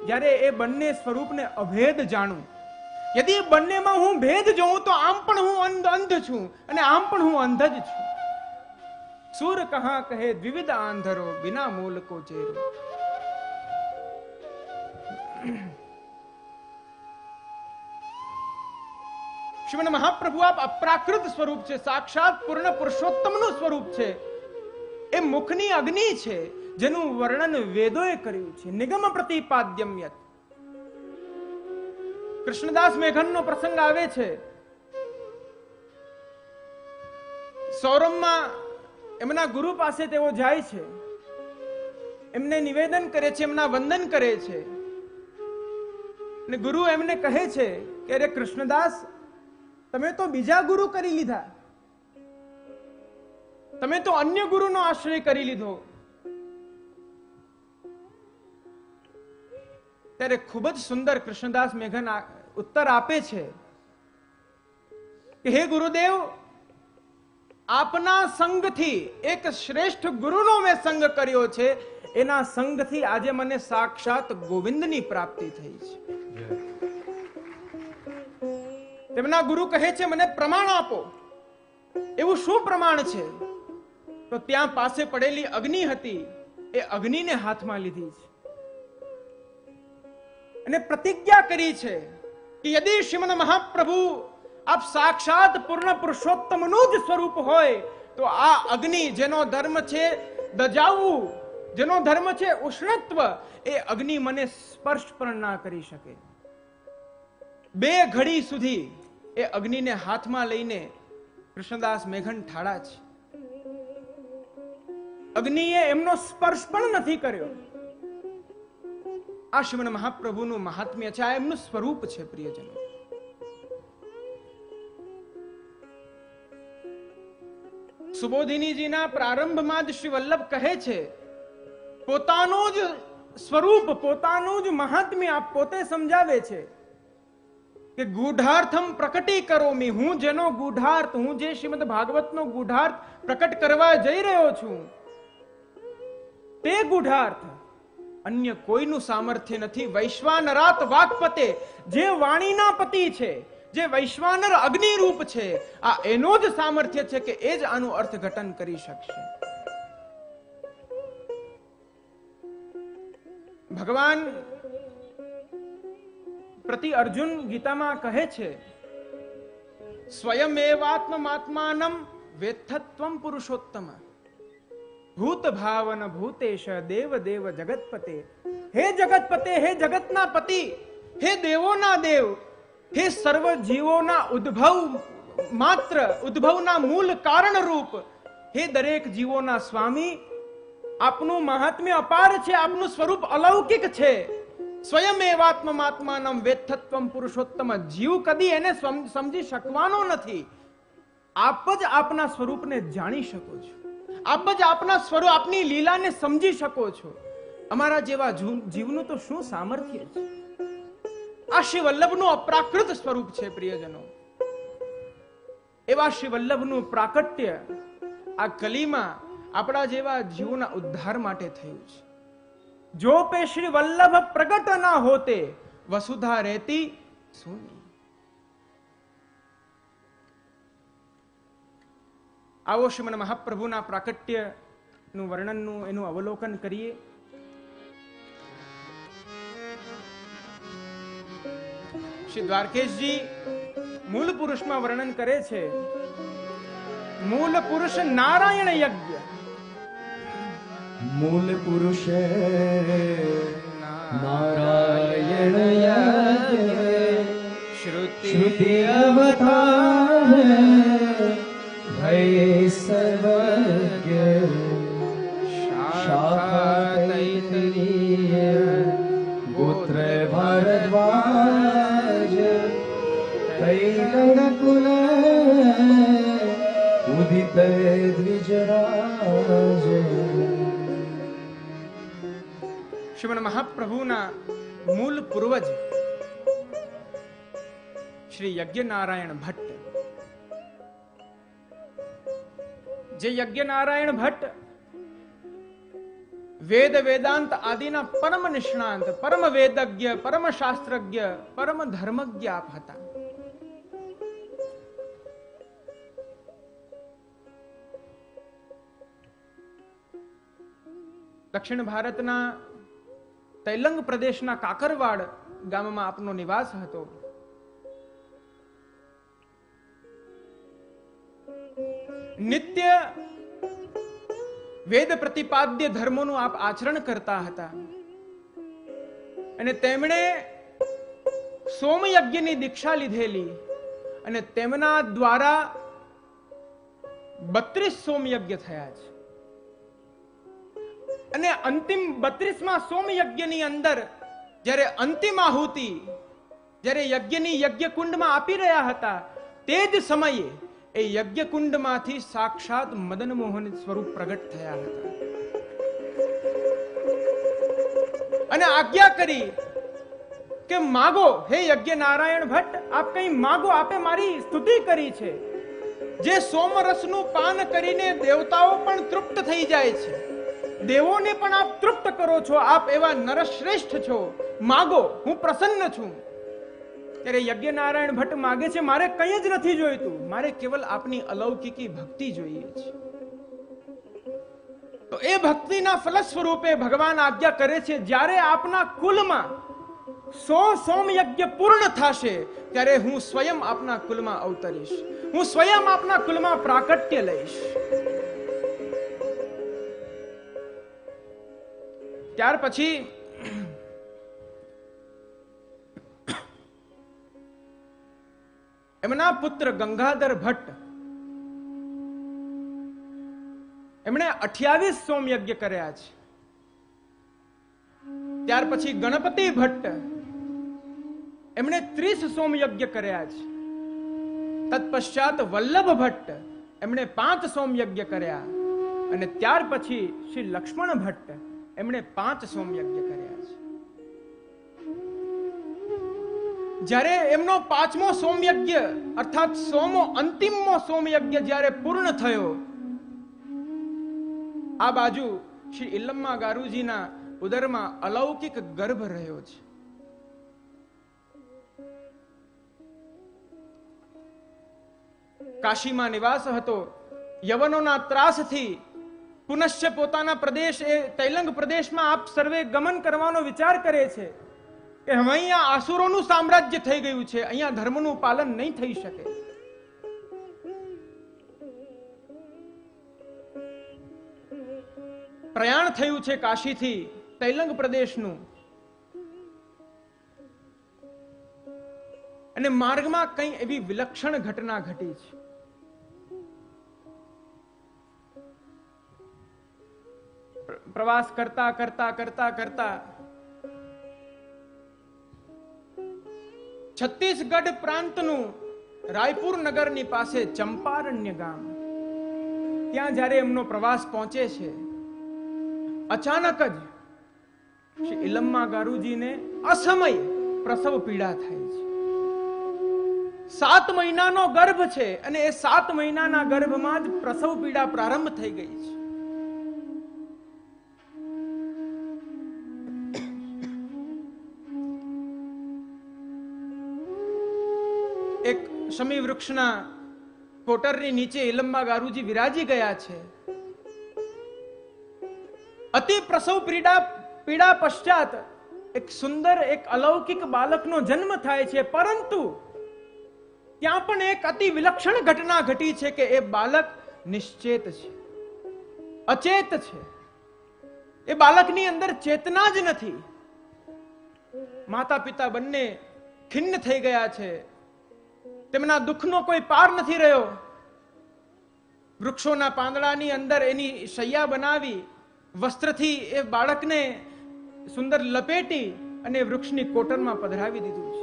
Speaker 1: જ્યારે એ બંને સ્વરૂપને અભેદ જાણું. યદિ બંનેમાં હું ભેદ જોઉં તો આમ પણ હું અંધ છું અને આમ પણ હું અંધ જ છું. સૂર કહા કહે દ્વિવિધ આંધરો, બિના મૂલ કો ચેરો. શ્રીમદ મહાપ્રભુ આપ અપ્રાકૃત સ્વરૂપ છે, સાક્ષાત પૂર્ણ પુરુષોત્તમનું સ્વરૂપ છે. એ મુખની અગ્નિ છે જેનું વર્ણન વેદોએ કર્યું છે. નિગમ પ્રતિપાદ્યમ યત. કૃષ્ણદાસ મેઘનનો પ્રસંગ આવે છે. સૌરમમાં એમના ગુરુ પાસે તેઓ જાય છે, એમને નિવેદન કરે છે, એમના વંદન કરે છે, અને ગુરુ એમને કહે છે કે અરે કૃષ્ણદાસ, તમે તો બીજા ગુરુ કરી લીધા, તમે તો અન્ય ગુરુનો આશ્રય કરી લીધો. ત્યારે ખૂબ જ સુંદર કૃષ્ણદાસ મેઘન ઉત્તર આપે છે કે હે ગુરુદેવ, આપના સંગથી, એક શ્રેષ્ઠ ગુરુનો મેં સંગ કર્યો છે, એના સંગથી આજે મને સાક્ષાત ગોવિંદની પ્રાપ્તિ થઈ છે. તેમના ગુરુ કહે છે મને પ્રમાણ આપો. એવું શું પ્રમાણ છે? તો ત્યાં પાસે પડેલી અગ્નિ હતી, એ અગ્નિને હાથમાં લીધી છે અને પ્રતિજ્ઞા કરી છે કે યદિ શ્રીમદ મહાપ્રભુ આપ સાક્ષાત પૂર્ણ પુરુષોત્તમનું જ સ્વરૂપ હોય તો આ અગ્નિ, જેનો ધર્મ છે દજાવવું, જેનો ધર્મ છે ઉષ્ણત્વ, એ અગ્નિ મને સ્પર્શ પણ ના કરી શકે. 2 ઘડી સુધી એ અગ્નિને હાથમાં લઈને કૃષ્ણદાસ મેઘન ઠાડા છે. અગ્નિએ એમનો સ્પર્શ પણ નથી કર્યો. આ શ્રીમદ મહાપ્રભુનું મહાત્મ્ય છે, આ એમનું સ્વરૂપ છે. પ્રિયજનો, સુબોધિનીજીના પ્રારંભમાં જ શ્રી વલ્લભ કહે છે, પોતાનું જ સ્વરૂપ, પોતાનું જ મહાત્મ્ય આપ પોતે સમજાવે છે કે ગૂઢાર્થમ પ્રકટી કરોમી. હું જેનો ગૂઢાર્થ, હું જે શ્રીમદ ભાગવતનો ગૂઢાર્થ પ્રકટ કરવા જઈ રહ્યો છું, તે ગૂઢાર્થ અન્ય કોઈનું સામર્થ્ય નથી. વૈશ્વાનરાત વાક્પતે, જે વાણીના પતિ છે, જે વૈશ્વાનર અગ્નિ રૂપ છે, આ એનો જ સામર્થ્ય છે કે એ જ આનું અર્થઘટન કરી શકશે. ભગવાન પ્રતિ અર્જુન ગીતામાં કહે છે, સ્વયમેવાત્માત્માનમ વેત્થત્વમ પુરુષોત્તમ ભૂત ભાવન ભૂતેશ દેવ દેવ જગતપતે. હે જગતપતે, હે જગતના પતિ, હે દેવોના દેવ, હે સર્વ જીવોના ઉદ્ભવ માત્ર, ઉદ્ભવના મૂળ કારણ રૂપ, હે દરેક જીવોના સ્વામી, આપનું મહાત્મ્ય અપાર છે, આપનું સ્વરૂપ અલૌકિક છે. સ્વયમેવાત્માત્માનમ વેત્થત્વમ પુરુષોત્તમ. જીવ કદી એને સમજી શકવાનો નથી. આપ જ આપના સ્વરૂપને જાણી શકો છો, આપ જ આપના સ્વરૂપ, આપની લીલાને સમજી શકો છો. અમારા જેવા જીવનું તો શું સામર્થ્ય છે. આ શ્રી વલ્લભનું અપ્રાકૃત સ્વરૂપ છે. પ્રિયજનો, એવા શ્રી વલ્લભનું પ્રાકટ્ય આ કલીમાં આપણા જેવા જીવોના ઉદ્ધાર માટે થયું છે. જો પે શ્રી વલ્લભ પ્રગટ ના હોતે વસુધા રહેતી શૂન્ય. આવો શ્રીમદ મહાપ્રભુના પ્રાકટ્યનું વર્ણનનું, એનું અવલોકન કરીએ. શ્રી દ્વારકેશજી મૂળ પુરુષમાં વર્ણન કરે છે, મૂળ પુરુષ નારાયણ યજ્ઞ.
Speaker 2: મૂળ પુરુષ નારાયણ યજ્ઞ શ્રુતિ અવતાર ભય સર્વજ્ઞ શાખા તૈતરીય ગોત્ર ભારદ્વાજ તૈલંગ કુલ ઉદિત દ્વિજરાજ.
Speaker 1: શ્રીમદ મહાપ્રભુના મૂળ પૂર્વજ શ્રી યજ્ઞનારાયણ ભટ્ટ, જે યજ્ઞનારાયણ ભટ્ટ વેદ વેદાંત આદિના પરમ નિષ્ણાંત, પરમ વેદજ્ઞ, પરમ શાસ્ત્રજ્ઞ, પરમ ધર્મજ્ઞ આપ હતા. દક્ષિણ ભારતના તૈલંગ પ્રદેશના કાકરવાડ ગામમાં આપનો નિવાસ હતો. નિત્ય વેદ પ્રતિપાદ્ય ધર્મોનું આપ આચરણ કરતા હતા અને તેમણે સોમયજ્ઞની દીક્ષા લીધેલી અને તેમના દ્વારા 32 સોમયજ્ઞ થયા છે. અને અંતિમ 32મા સોમયજ્ઞની અંદર જ્યારે અંતિમ આહુતિ, જ્યારે યજ્ઞની યજ્ઞ કુંડમાં આપી રહ્યા હતા, તે જ સમયે એ યજ્ઞકુંડમાંથી સાક્ષાત મદન મોહન સ્વરૂપ પ્રગટ થયા હતા અને આજ્ઞા કરી કે માગો, હે યજ્ઞ નારાયણ ભટ્ટ, આપ કઈ માગો, આપે મારી સ્તુતિ કરી છે. જે સોમરસનું પાન કરીને દેવતાઓ પણ તૃપ્ત થઈ જાય છે, દેવોને પણ આપ તૃપ્ત કરો છો, આપ એવા નરશ્રેષ્ઠ છો, માગો, હું પ્રસન્ન છું. ત્યારે યજ્ઞ નારાયણ ભટ્ટ માગે છે, મારે કંઈ જ નથી જોઈતું, મારે કેવલ આપની અલૌકિકી ભક્તિ જોઈએ છે. તો એ ભક્તિના ફલ સ્વરૂપે ભગવાન આજ્ઞા કરે છે, જ્યારે આપના કુલમાં 100 સોમયજ્ઞ પૂર્ણ થશે ત્યારે હું સ્વયં આપના કુલમાં અવતરીશ, હું સ્વયં આપના કુલમાં પ્રાકટ્ય લઈશ. ત્યાર પછી એમના પુત્ર ગંગાધર ભટ્ટ એમણે 28 સોમયજ્ઞ કર્યા છે. ત્યાર પછી ગણપતિ ભટ્ટ એમણે 30 સોમયજ્ઞ કર્યા છે. તત્પશ્ચાત વલ્લભ ભટ્ટ એમણે 5 સોમયજ્ઞ કર્યા અને ત્યાર પછી શ્રી લક્ષ્મણ ભટ્ટ એમણે 5 સોમયજ્ઞ કર્યા છે. જ્યારે એમનો 5મો સોમયજ્ઞ અર્થાત 100મો અંતિમમો સોમયજ્ઞ જ્યારે પૂર્ણ થયો, આ બાજુ શ્રી ઇલમ્મા ગારુજીના ઉદરમાં અલૌકિક ગર્ભ રહ્યો છે. કાશીમાં નિવાસ હતો. યવનોના ત્રાસથી પુનશ્ચ પોતાના પ્રદેશ એ તૈલંગ પ્રદેશમાં આપ સર્વે ગમન કરવાનો વિચાર કરે છે કે હવે અહીંયા આસુરોનું સામ્રાજ્ય થઈ ગયું છે, અહીંયા ધર્મનું પાલન નહીં થઈ શકે. પ્રયાણ થયું છે કાશીથી તૈલંગ પ્રદેશનું અને માર્ગમાં કંઈ એવી વિલક્ષણ ઘટના ઘટી છે. પ્રવાસ કરતા કરતા કરતા કરતા છત્તીસગઢ પ્રાંતનું રાયપુર નગરની પાસે ચંપારણ્ય ગામ, ત્યાં જ્યારે એમનો પ્રવાસ પહોંચે છે, અચાનક જ શ્રી ઇલમ્મા ગારુજીને અસમય પ્રસવ પીડા થાય છે. 7 મહિનાનો ગર્ભ છે અને એ 7 મહિનાના ગર્ભમાં જ પ્રસવ પીડા પ્રારંભ થઈ ગઈ છે. એક શમી વૃક્ષના કોટરની નીચે ઇલમ્મા ગારુજી વિરાજી ગયા છે. અતિ પ્રસવ પીડા પશ્ચાત એક સુંદર, એક અલૌકિક બાલકનો જન્મ થાય છે, પરંતુ ત્યાં પણ એક અતિ વિલક્ષણ ઘટના ઘટી છે કે એ બાલક નિશ્ચેત છે, અચેત છે. એ બાલકની અંદર ચેતના જ નથી. માતા પિતા બંને ખિન્ન થઈ ગયા છે, તેમના દુઃખનો કોઈ પાર નથી રહ્યો. વૃક્ષોના પાંદડાની અંદર એની શૈયા બનાવી વસ્ત્રથી એ બાળકને સુંદર લપેટી અને વૃક્ષની કોટરમાં પધરાવી દીધું છે.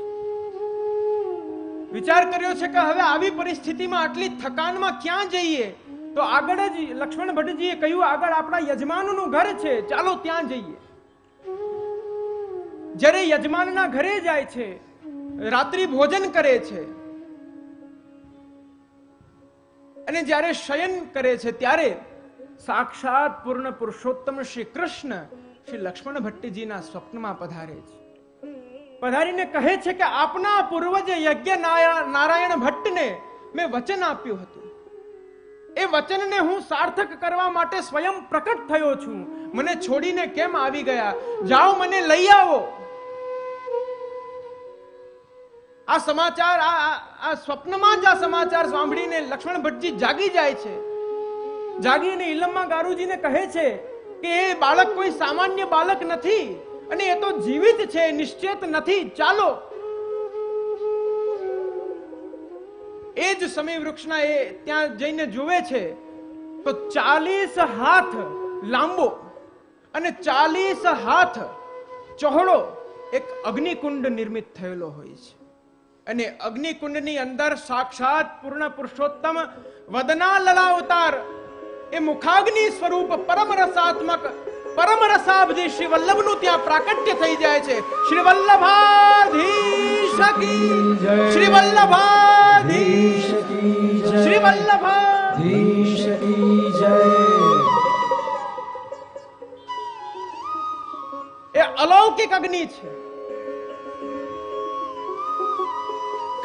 Speaker 1: વિચાર કર્યો છે કે હવે આવી પરિસ્થિતિમાં આટલી થકાનમાં ક્યાં જઈએ? તો આગળ જ લક્ષ્મણ ભટ્ટજીએ કહ્યું, આગળ આપણા યજમાનનું ઘર છે, ચાલો ત્યાં જઈએ. જ્યારે યજમાનના ઘરે જાય છે, રાત્રિ ભોજન કરે છે અને જ્યારે શયન કરે છે, ત્યારે સાક્ષાત પૂર્ણ પુરુષોત્તમ શ્રી કૃષ્ણ શ્રી લક્ષ્મણ ભટ્ટજીના સ્વપ્નમાં પધારે છે. પધારીને કહે છે કે આપના પૂર્વજ યજ્ઞ નારાયણ ભટ્ટને મેં વચન આપ્યું હતું, એ વચનને હું સાર્થક કરવા માટે સ્વયં પ્રકટ થયો છું. મને છોડીને કેમ આવી ગયા? જાઓ, મને લઈ આવો. આ સમાચાર, આ સ્વપ્નમાં જ આ સમાચાર સાંભળીને લક્ષ્મણ ભટ્ટજી જાગી જાય છે. જાગીને ઇલમ્મા ગારુજીને કહે છે કે એ બાળક કોઈ સામાન્ય બાલક નથી અને એ તો જીવિત છે, નિશ્ચેત નથી, ચાલો. એ જ સમય વૃક્ષના એ ત્યાં જઈને જુએ છે તો 40 હાથ લાંબો અને 40 હાથ ચહોળો એક અગ્નિકુંડ નિર્મિત થયેલો હોય છે અને અગ્નિકુંડની અંદર સાક્ષાત પૂર્ણ પુરુષોત્તમ વદના લલાવતાર એ મુખાગ્નિ સ્વરૂપ પરમ રસાત્મક પરમ રસાબ્દી શ્રી વલ્લભનું ત્યાં પ્રાકટ્ય થઈ જાય છે. શ્રી વલ્લભાધીશ કી જય, શ્રી વલ્લભાધીશ કી જય, શ્રી વલ્લભાધીશ કી જય. એ અલૌકિક અગ્નિ છે,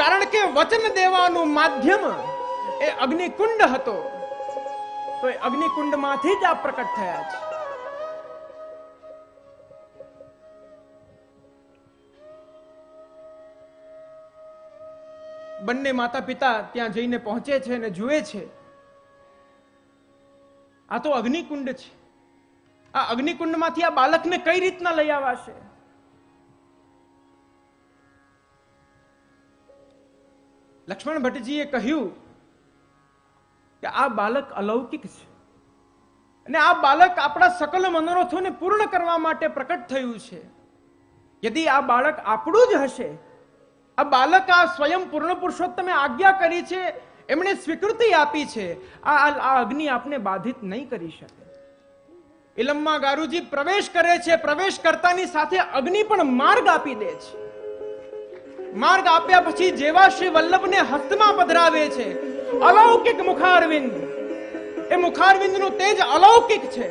Speaker 1: કારણ કે વચન દેવાનું માધ્યમ એ અગ્નિકુંડ હતો. તો એ અગ્નિકુંડમાંથી જ આ પ્રકટ થયા છે. બંને માતા પિતા ત્યાં જઈને પહોંચે છે અને જુએ છે આ તો અગ્નિકુંડ છે. આ અગ્નિકુંડમાંથી આ બાળકને કઈ રીતના લઈ આવાશે? લક્ષ્મણ ભટ્ટજીએ કહ્યું કે આ બાળક અલૌકિક છે અને આ બાળક આપણા સકલ મનોરથોને પૂર્ણ કરવા માટે પ્રકટ થયું છે. યદિ આ બાળક આપણું જ હશે, આ બાળક આ સ્વયં પૂર્ણ પુરુષોત્તમે આજ્ઞા કરી છે, એમણે સ્વીકૃતિ આપી છે, આ અગ્નિ આપને બાધિત નહીં કરી શકે. ઇલમમાં ગારુજી પ્રવેશ કરે છે, પ્રવેશ કરતાની સાથે અગ્નિ પણ માર્ગ આપી દે છે. માર્ગ આપ્યા પછી જેવા શ્રી વલ્લભને હસ્તમાં પધરાવે છે, અલૌકિક મુખારવિંદ, એ મુખારવિંદનું તેજ અલૌકિક છે.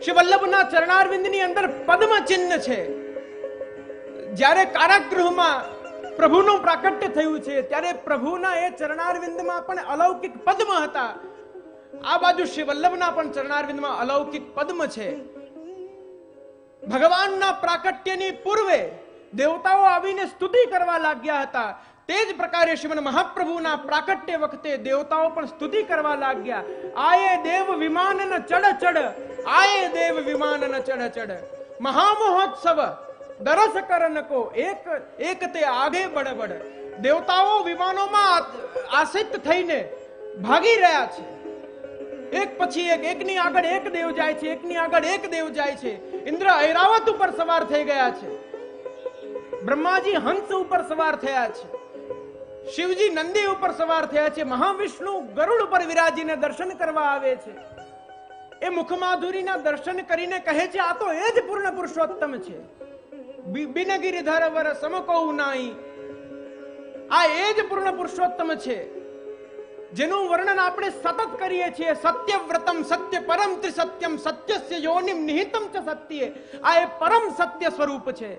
Speaker 1: શ્રી વલ્લભના ચરણારવિંદની અંદર પદ્મ ચિહ્ન છે. જ્યારે કારાગૃહમાં પ્રભુનું પ્રાકટ્ય થયું છે ત્યારે પ્રભુના એ ચરણારવિંદમાં પણ અલૌકિક પદ્મ હતા. આ બાજુ શ્રી વલ્લભના પણ ચરણારવિંદમાં અલૌકિક પદ્મ છે. ભગવાનના પ્રાકટ્યની પૂર્વે દેવતાઓ આવીને સ્તુતિ કરવા લાગ્યા હતા. તે જ પ્રકારે શ્રીમદ મહાપ્રભુના પ્રાકટ્ય વખતે દેવતાઓ પણ સ્તુતિ કરવા લાગ્યા. આયે દેવ વિમાનન ચડ ચડ, આયે દેવ વિમાનન ચડ ચડ, મહામહોત્સવ દરસ કરન કો એક એક તે આગે બડબડ. દેવતાઓ વિમાનોમાં આસિત થઈને ભાગી રહ્યા છે. એક પછી એક, એકની આગળ એક દેવ જાય છે, એકની આગળ એક દેવ જાય છે. ઇન્દ્ર ઐરાવત ઉપર સવાર થઈ ગયા છે, બ્રહ્માજી હંસ ઉપર સવાર થયા છે, શિવજી નંદી ઉપર સવાર થયા છે, મહાવિષ્ણુ ગરુડ ઉપર વિરાજીને દર્શન કરવા આવે છે. એ મુખમાધુરીના દર્શન કરીને કહે છે આ તો એ જ પૂર્ણ પુરુષોત્તમ છે. બિનગિરિધર વર સમકૌ નાઈ, આ એ જ પૂર્ણ પુરુષોત્તમ છે જેનું વર્ણન આપણે સતત કરીએ છીએ. સત્યવ્રતમ સત્ય પરમ ત્રિસત્યમ સત્યસ્ય યોનિમ નિહિતમ ચ સત્યે. આ એ પરમ સત્ય સ્વરૂપ છે.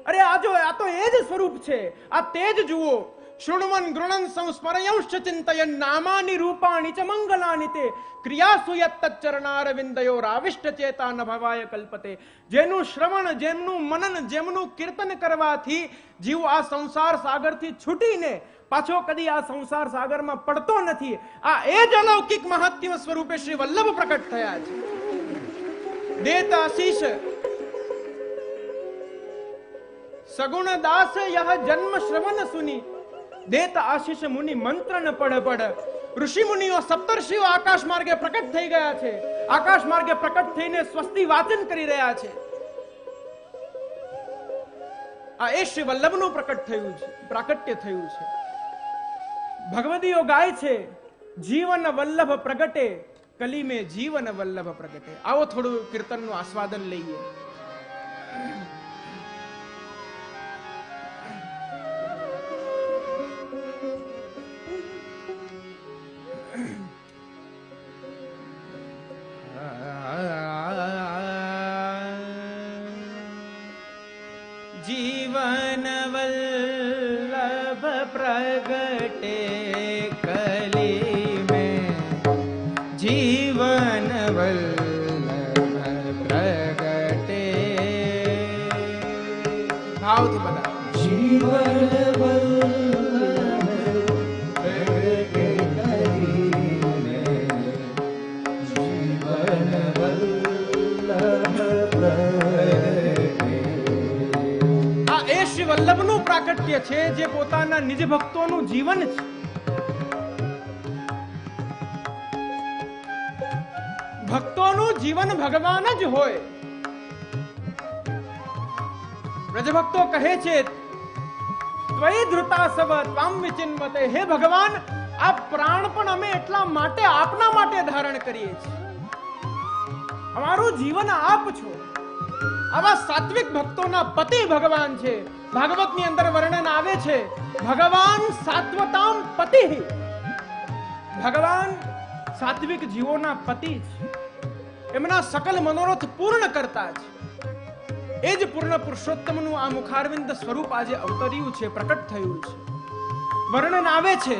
Speaker 1: અરે આ તો એ જ સ્વરૂપ છે. આ તેજ જુઓ. શૃણવન ગૃણન સંસ્મરયંશ્ચ ચિંતયન નામાની રૂપાણી ચ મંગલાની તે ક્રિયાસુ યત્તચરણારવિંદયો રાવિષ્ટ ચેતા ન ભવાય કલ્પતે. જેનું શ્રવણ, જેમનું મનન, જેમનું કીર્તન કરવાથી જીવ આ સંસાર સાગરથી છૂટીને પાછો કદી આ સંસાર સાગરમાં પડતો નથી. આ એ જ અલૌકિક મહાત્મ્ય સ્વરૂપે શ્રી વલ્લભ પ્રકટ થયા છે. દેત આશીષ સગુણ દાસ યહ જન્મ શ્રવણ સુની, દેત આશીષ મુનિ મંત્ર ન પડ પડ. ઋષિ મુનિઓ સપ્તર્ષિઓ આકાશ માર્ગે પ્રકટ થઈ ગયા છે. આકાશ માર્ગે પ્રકટ થઈને સ્વસ્તિ વાચન કરી રહ્યા છે. આ એ શ્રી વલ્લભનું પ્રકટ થયું છે, પ્રાકટ્ય થયું છે. ભગવદીઓ ગાય છે જીવન વલ્લભ પ્રગટે, કલી મેં જીવન વલ્લભ પ્રગટે. આવો થોડું કીર્તનનું આસ્વાદન લઈએ. જીવન વલ્લભ પ્રગટે કલી મેં, જીવન વલ્લભ પ્રગટે. ભાવથી બધા
Speaker 2: જીવન વલ્લભ પ્રગટે કલી મેં, જીવન વલ્લભ પ્રગટે.
Speaker 1: શ્રી વલ્લભનું પ્રાકટ્ય છે જે પોતાના નિજ ભક્તોનું જીવન છે. ભક્તોનું જીવન ભગવાન જ હોય. બ્રજભક્તો કહે છે ત્વયી ધૃતા સવ ત્વામ વિચિન્મતે. હે ભગવાન, આ પ્રાણ પણ અમે એટલા માટે આપના માટે ધારણ કરીએ છીએ. અમારું જીવન આપ છો. આવા સાત્વિક ભક્તોના પતિ ભગવાન છે. ભાગવતની અંદર વર્ણન આવે છે, ભગવાન સાત્વતામ પતિ. ભગવાન સાત્વિક જીવોના પતિ છે. એમના સકલ મનોરથ પૂર્ણ કરતા છે. એ જ પૂર્ણ પુરુષોત્તમનું આ મુખારવિંદ સ્વરૂપ આજે અવતર્યું છે, પ્રકટ થયું છે. વર્ણન આવે છે,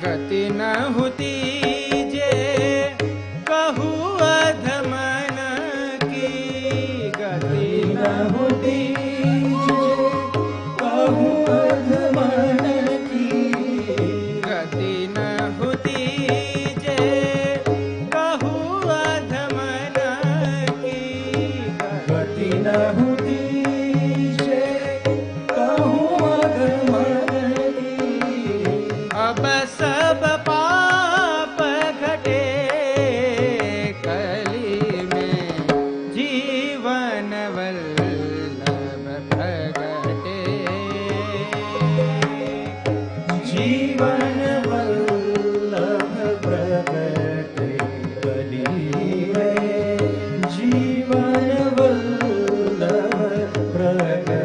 Speaker 1: ગતિ ન હોતી જે કહું અધમન કી. ગતિ ન હોતી
Speaker 2: જે કહું અધમન કી.
Speaker 1: ગતિ ન હોતી જે કહું અધમન કી.
Speaker 2: ગતિ ન હોતી જે કહું અધમન કી.
Speaker 1: अब सब पाप घटे कली में जीवन वल्लभ प्रगटे.
Speaker 2: જીવન વલ્લભ પ્રગટે કલી મેં. જીવન વલ્લભ પ્રગટે.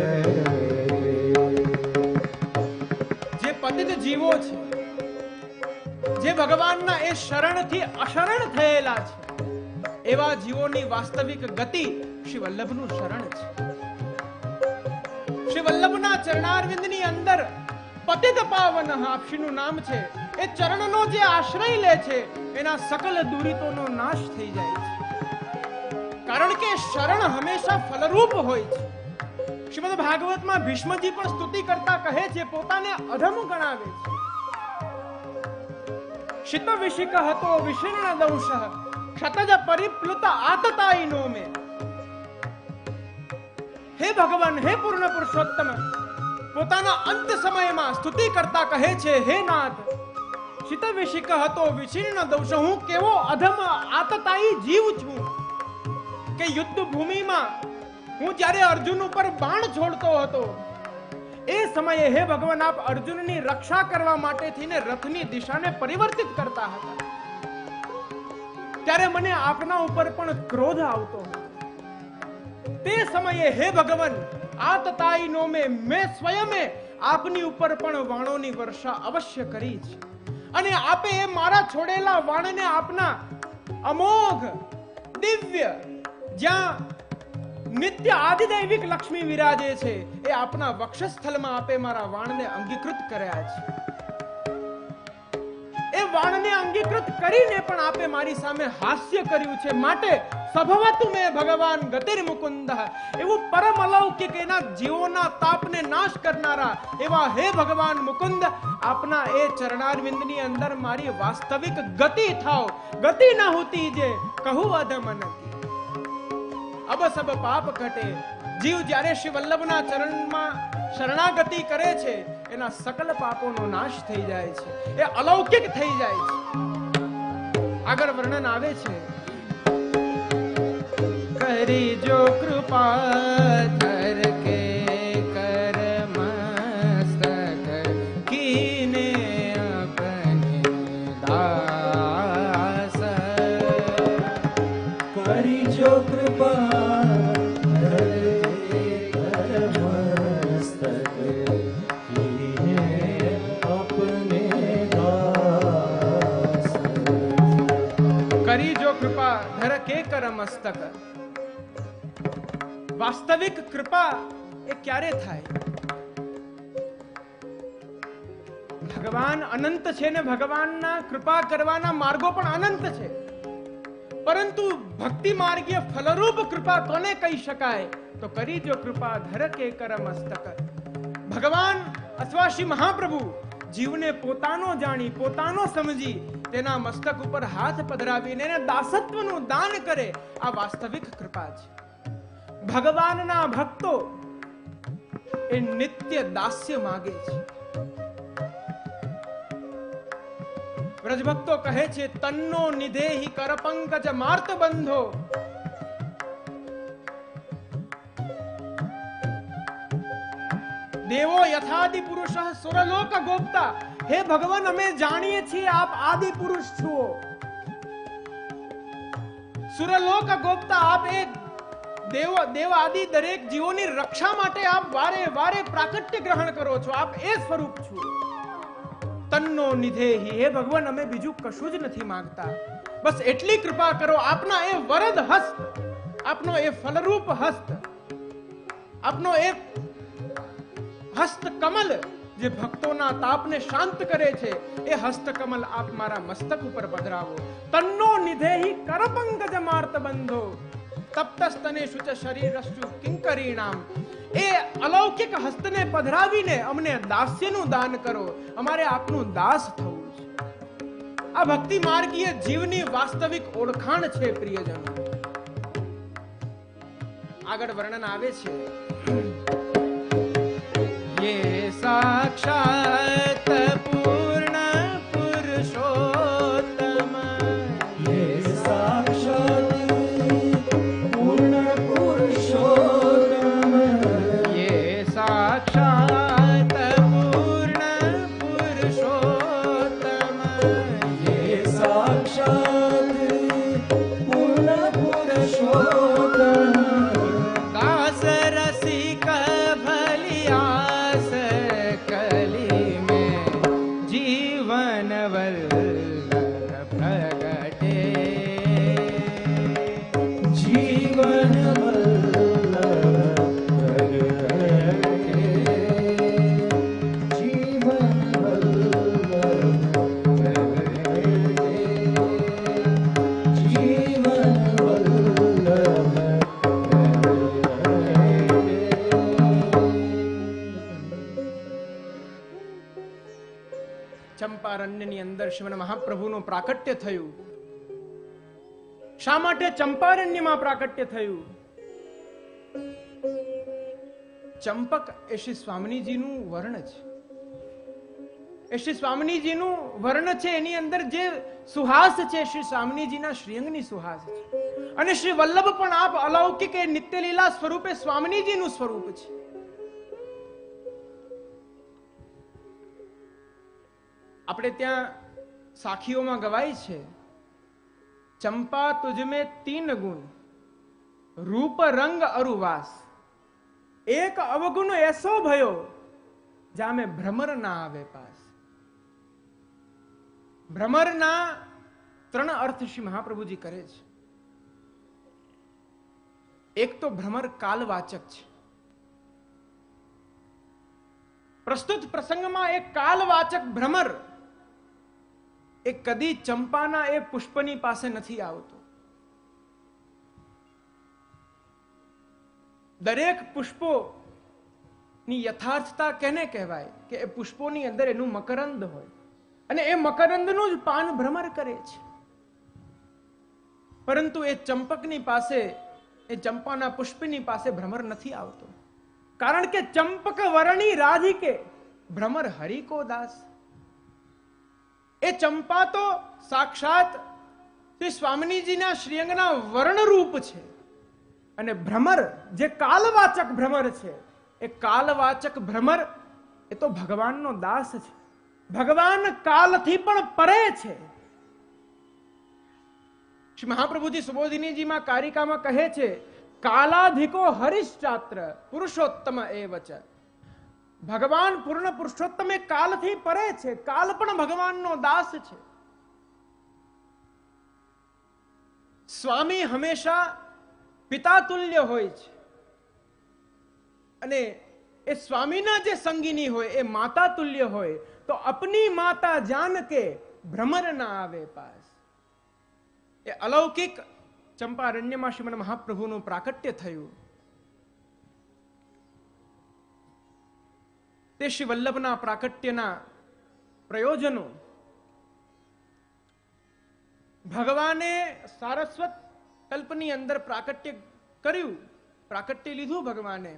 Speaker 1: જે પતિત જીવો છે, જે ભગવાનના એ શરણથી અશરણ થયેલા છે, એવા જીવોની વાસ્તવિક ગતિ શ્રી વલ્લભનું શરણ છે. શ્રી વલ્લભના ચરણારવિંદની અંદર પતિત પાવન આપશીનું નામ છે. એ ચરણનો જે આશ્રય લે છે, એના સકલ દુરિતોનો નાશ થઈ જાય છે. કારણ કે શરણ હંમેશા ફલરૂપ હોય છે. શ્રીમદ ભાગવતમાં ભીષ્મજી પણ સ્તુતિ કરતા કહે છે, પોતાને અધમ ગણાવે છે. શિત વિશિક હતો વિશીર્ણ દંશ ક્ષતજ પરિપ્લુત આતતાઈનો મે. હે ભગવાન, હે પૂર્ણ પુરુષોત્તમ, પોતાના અંત સમયમાં સ્તુતિ કરતા કહે છે, હે નાથ, શિત વિશિક હતો વિશીર્ણ દંશ. હું કેવો અધમ આતતાઈ જીવ છું કે યુદ્ધ ભૂમિમાં હું જ્યારે અર્જુન ઉપર બાણ છોડતો હતો, એ સમયે હે ભગવાન આપ અર્જુનની રક્ષા કરવા માટે થઈને રથની દિશાને પરિવર્તિત કરતા હતા. ત્યારે મને આપના ઉપર પણ ક્રોધ આવતો હતો. તે સમયે હે ભગવાન આતતાઈનો મેં સ્વયં આપની ઉપર પણ વાણોની વર્ષા અવશ્ય કરી છે. અને આપે એ મારા છોડેલા વાણને આપના અમોઘ દિવ્ય, જ્યાં નિત્ય આદિદૈવિક લક્ષ્મી વિરાજે છે, એ આપના વક્ષસ્થળમાં આપે મારા વાણને અંગીકૃત કર્યા છે. એ વાણને અંગીકૃત કરીને પણ આપે મારી સામે હાસ્ય કર્યું છે. માટે સભવતુ મે ભગવાન ગતિર મુકુંદ. એવું પરમ અલૌકિક એના જીવોના તાપને નાશ કરનારા એવા હે ભગવાન મુકુંદ, આપના એ ચરણારવિંદની અંદર મારી વાસ્તવિક ગતિ થાવ. ગતિ ન હોતી જે કહું અધમન કી. અબ સબ પાપ ઘટે. જીવ જ્યારે શ્રી વલ્લભના ચરણમાં શરણાગતિ કરે છે, એના સકલ પાપોનો નાશ થઈ જાય છે, એ અલૌકિક થઈ જાય છે. આગળ વર્ણન આવે છે, કરી જો કૃપા ધર કે કર મસ્તક કીને અપને દાસ.
Speaker 2: કરી જો કૃપા ધરે કર મસ્તક કીને અપને દાસ.
Speaker 1: કરી જો કૃપા ધર કે કર મસ્તક. વાસ્તવિક કૃપા એ ક્યારે થાય? ભગવાન અનંત છે ને ભગવાનના કૃપા કરવાના માર્ગો પણ અનંત છે. પરંતુ ભક્તિ માર્ગીય ફલરૂપ કૃપા કોને કહી શકાય? તો કરી જો કૃપા ધર કે કર મસ્તક. ભગવાન અથવા શ્રી મહાપ્રભુ જીવને પોતાનો જાણી, પોતાનો સમજી, તેના મસ્તક ઉપર હાથ પધરાવીને એને દાસત્વનું દાન કરે, આ વાસ્તવિક કૃપા છે. ભગવાનના ભક્તો એ નિત્ય દાસ્ય માગે છે. વ્રજભક્તો કહે છે, તન્નો નિધેહી કર પંકજ માર્ત બંધો. દેવો યથાદિ પુરુષ સુરલોક ગોપ્તા. હે ભગવાન, અમે જાણીએ છીએ આપ આદિ પુરુષ છો. સુરલોક ગોપ્તા, આપ એક દેવ આદિ દરેક જીવોની રક્ષા માટે આપ વારે વારે પ્રાકટ્ય ગ્રહણ કરો છો. આપ એ સ્વરૂપ છો. તન્નો નિધેહી. હે ભગવાન, અમે બીજું કશું જ નથી માંગતા. બસ એટલી કૃપા કરો. આપના એ વરદ હસ્ત, આપનો એ ફલરૂપ હસ્ત, આપનો એ હસ્ત કમલ જે ભક્તોના તાપને શાંત કરે છે, એ હસ્ત કમલ આપ મારા મસ્તક ઉપર પધરાવો. તન્નો નિધેહી કર પંકજ માર્ત બંધો તપ્તસ્તને શુચ શરીરસ્તુ કિંકરીણામ. એ અલૌકિક હસ્તને પધરાવીને અમને દાસ્યનું દાન કરો. અમારે આપનું દાસ થવું છે. આ ભક્તિ માર્ગીય જીવની વાસ્તવિક ઓળખાણ છે પ્રિયજનો. આગળ વર્ણન આવે છે, યે સાક્ષાત પૂર્ણ પુરુષોત્તમ.
Speaker 2: યે સાક્ષાત પૂર્ણ પુરુષોત્તમ.
Speaker 1: યે સાક્ષાત પૂર્ણ પુરુષોત્તમ.
Speaker 2: યે સાક્ષાત પૂર્ણ પુરુષોત્તમ.
Speaker 1: દાસ રસિક ભલિયાસ કલી મેં જીવન વલ્લભ પ્રગટે.
Speaker 2: જીવન વલ્લભ પ્રગટે. જીવન વલ્લભ પ્રગટે. જીવન વલ્લભ
Speaker 1: ચંપારણ્યની અંદર શ્રીમદ મહાપ્રભુનું પ્રાકટ્ય થયું. શા માટે ચંપારણ્યમાં પ્રાકટ્ય થયું? ચંપક એ શ્રી સ્વામિનીજીનું વર્ણ છે. એ શ્રી સ્વામિનીજીનું વર્ણ છે. એની અંદર જે સુહાસ છે, શ્રી સ્વામિનીજીના શ્રીઅંગની સુહાસ છે. અને શ્રી વલ્લભ પણ આપ અલૌકિક એ નિત્યલીલા સ્વરૂપે સ્વામિનીજીનું સ્વરૂપ છે. આપણે ત્યાં સાખીઓમાં ગવાય છે, ચંપા તુજમે તીન ગુણ, રૂપ રંગ અરુવાસ, એક અવગુણ એસો ભયો જામે ભ્રમર ના આવે પાસ. ભ્રમરના 3 અર્થ શ્રી મહાપ્રભુજી કરે છે. એક તો ભ્રમર કાલવાચક છે. પ્રસ્તુત પ્રસંગમાં એક કાલવાચક ભ્રમર એ કદી ચંપાના એ પુષ્પની પાસે નથી આવતો. દરેક પુષ્પો ની યથાર્થતા કેને કહેવાય કે એ પુષ્પોની અંદર એનું મકરંદ હોય અને એ મકરંદનું જ પાન ભ્રમર કરે છે. પરંતુ એ ચંપકની પાસે, એ ચંપાના પુષ્પની પાસે ભ્રમર નથી આવતો. કારણ કે ચંપક વર્ણી રાધિકે ભ્રમર હરિકો દાસ. એ ચંપા તો સાક્ષાત શ્રી સ્વામિનીજીના શ્રીઅંગના વર્ણરૂપ છે. અને ભ્રમર જે કાલવાચક ભ્રમર છે, એ કાલવાચક ભ્રમર એ તો ભગવાનનો દાસ છે. ભગવાન કાલથી પણ પરે છે. શ્રી મહાપ્રભુજી સુબોધિનીજીમાં કારિકામાં કહે છે, કાલાધિકો હરિશ્ચાત્ર પુરુષોત્તમ એવચ. ભગવાન પૂર્ણ પુરુષોત્તમ એ કાલથી પરે છે. કાલ પણ ભગવાનનો દાસ છે. સ્વામી હંમેશા પિતા તુલ્ય હોય છે અને એ સ્વામીના જે સંગીની હોય એ માતા તુલ્ય હોય. તો અપની માતા જાન કે ભ્રમર ના આવે પાસ. એ અલૌકિક ચંપારણ્યમાં શ્રીમદ મહાપ્રભુનું પ્રાકટ્ય થયું. તે શ્રી વલ્લભના પ્રાકટ્યના પ્રયોજનો ભગવાને સારસ્વત કલ્પની અંદર પ્રાકટ્ય કર્યું, પ્રાકટ્ય લીધું ભગવાને,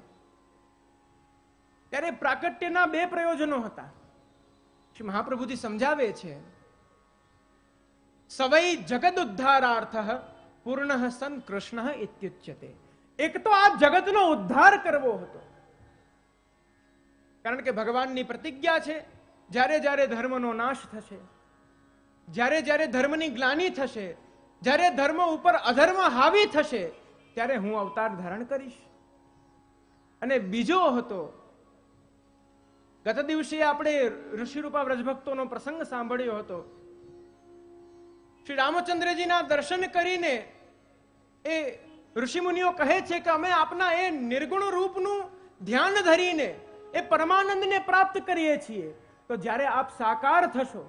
Speaker 1: ત્યારે પ્રાકટ્યના 2 પ્રયોજનો હતા. શ્રી મહાપ્રભુજી સમજાવે છે, સવૈ જગદ ઉદ્ધારાર્થ પૂર્ણ સન કૃષ્ણ ઇત્યુચ્યતે. એક તો આ જગતનો ઉદ્ધાર કરવો હતો. કારણ કે ભગવાનની પ્રતિજ્ઞા છે, જ્યારે જ્યારે ધર્મનો નાશ થશે, જ્યારે જ્યારે ધર્મની ગ્લાનિ થશે, જ્યારે ધર્મ ઉપર અધર્મ હાવી થશે, ત્યારે હું અવતાર ધારણ કરીશ. અને બીજો હતો, ગત દિવસે આપણે ઋષિરૂપા વ્રજભક્તોનો પ્રસંગ સાંભળ્યો હતો. શ્રી રામચંદ્રજીના દર્શન કરીને એ ઋષિમુનિઓ કહે છે કે અમે આપના એ નિર્ગુણ રૂપનું ધ્યાન ધરીને એ પરમાનંદને પ્રાપ્ત કરીએ છીએ. તો જ્યારે આપ સાકાર થશો,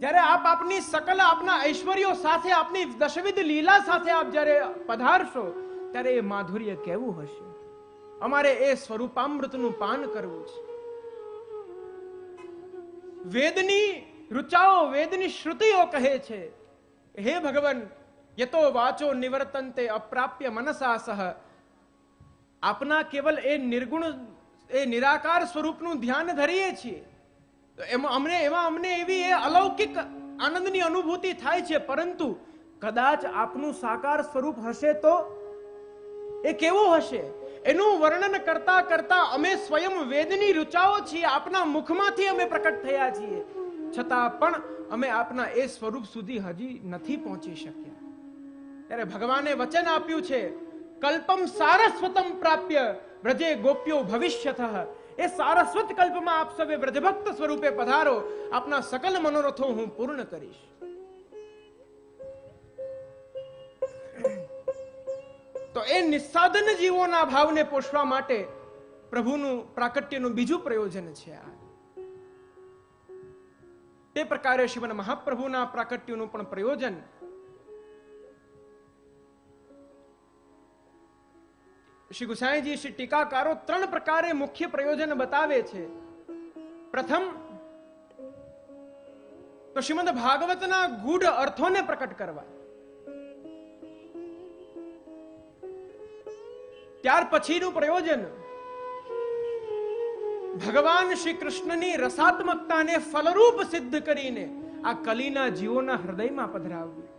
Speaker 1: જ્યારે આપ આપની સકલ આપના ઐશ્વર્યો સાથે, આપની દશવિધ લીલા સાથે આપ જ્યારે પધારશો, ત્યારે એ માધુર્ય કેવું હશે? અમારે એ સ્વરૂપામૃતનું પાન કરવું છે. વેદની ઋચાઓ, વેદની શ્રુતિઓ કહે છે, હે ભગવાન, યતો વાચો નિવર્તન્તે અપ્રાપ્ય મનસા સહ. આપના કેવલ એ નિર્ગુણ, એ નિરાકાર સ્વરૂપનું ધ્યાન ધરીએ છીએ, તો એમાં અમને એવી એ અલૌકિક આનંદની અનુભૂતિ થાય છે. પરંતુ કદાચ આપનું સાકાર સ્વરૂપ હશે તો એ કેવું હશે? એનું વર્ણન કરતા કરતા અમે સ્વયં વેદની ઋચાઓ છીએ, આપના મુખમાંથી અમે પ્રકટ થયા છીએ, છતાં પણ અમે આપના એ સ્વરૂપ સુધી હજી નથી પહોંચી શક્યા. ત્યારે ભગવાને વચન આપ્યું છે, કલ્પમ સારસ્વતમ પ્રાપ્ય વ્રજે ગોપ્યો ભવિષ્યતઃ. એ સારસ્વત કલ્પમાં આપ સવે વ્રજભક્ત સ્વરૂપે પધારો, આપના સકલ મનોરથો હું પૂર્ણ કરીશ. તો એ નિસ્સાધન જીવોના ભાવને પોષવા માટે પ્રભુનું પ્રાકટ્યનું બીજું પ્રયોજન છે આ. તે પ્રકારે શ્રીમદ મહાપ્રભુના પ્રાકટ્યનું પણ પ્રયોજન શ્રી ગુસાઈજી, શ્રી ટીકાકારો 3 પ્રકારે મુખ્ય પ્રયોજન બતાવે છે. પ્રથમ તો શ્રીમદ ભાગવતના ગૂઢ અર્થોને પ્રકટ કરવા. ત્યાર પછીનું પ્રયોજન ભગવાન શ્રી કૃષ્ણની રસાત્મકતાને ફલરૂપ સિદ્ધ કરીને આ કલીના જીવોના હૃદયમાં પધરાવવી.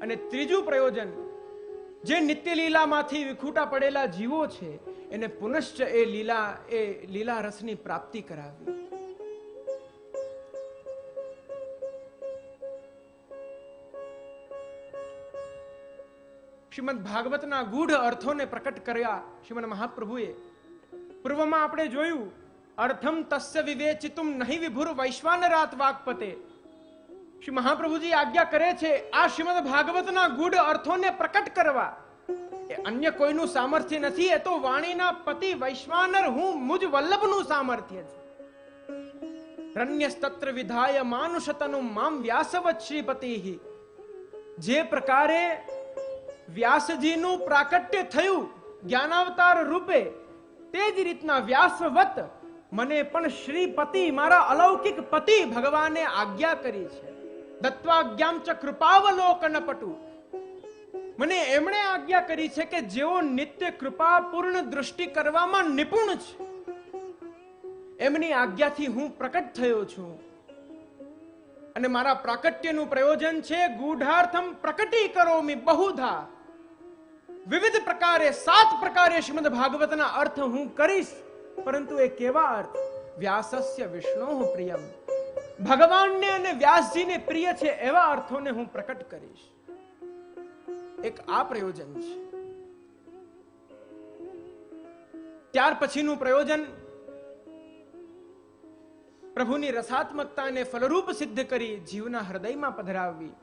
Speaker 1: અને ત્રીજું પ્રયોજન, જે નિત્ય લીલામાંથી વિખૂટા પડેલા જીવો છે એને પુનશ્ચ એ લીલા રસની પ્રાપ્તિ કરાવી. શ્રીમદ ભાગવતના ગૂઢ અર્થોને પ્રકટ કર્યા શ્રીમદ મહાપ્રભુએ. પૂર્વમાં આપણે જોયું, અર્થમ તસ્ય વિવેચિતુમ નહીં વિભુર વૈશ્વાનરાત વાક્પતે. શ્રી મહાપ્રભુજી આજ્ઞા કરે છે આ શ્રીમદ ભાગવતના ગૂઢ અર્થોને પ્રકટ કરવા. એ અન્ય કોઈનું સામર્થ્ય નથી, એ તો વાણીના પતિ વૈશ્વાનર હું મુજ વલ્લભનું સામર્થ્ય છે. રણ્યસ્તત્ર વિધાય માનુષતનું મામ વ્યાસવત શ્રીપતિ. જે પ્રકારે વ્યાસજીનું પ્રાકટ્ય થયું જ્ઞાનાવતાર રૂપે, તે જ રીતના વ્યાસવત મને પણ શ્રીપતિ, મારા અલૌકિક પતિ ભગવાને આજ્ઞા કરી છે. દત્વાજ્ઞામ ચ કૃપાવલોકન પટુ. મને એમણે આજ્ઞા કરી છે કે જેઓ નિત્ય કૃપાપૂર્ણ દૃષ્ટિ કરવામાં નિપુણ છે, એમની આજ્ઞાથી હું પ્રકટ થયો છું. અને મારા પ્રાકટ્યનું પ્રયોજન છે ગૂઢાર્થમ પ્રકટી કરોમિ બહુધા. વિવિધ પ્રકારે 7 પ્રકારે શ્રીમદ ભાગવતના અર્થ હું કરીશ. પરંતુ એ કેવા અર્થ? વ્યાસસ્ય વિષ્ણોઃ પ્રિયમ. ભગવાનને અને વ્યાસજીને પ્રિય છે એવા અર્થોને હું પ્રકટ કરીશ. એક આ પ્રયોજન છે. ત્યાર પછીનું પ્રયોજન પ્રભુની રસાત્મકતાને ફલરૂપ સિદ્ધ કરી જીવના હૃદયમાં પધરાવવી.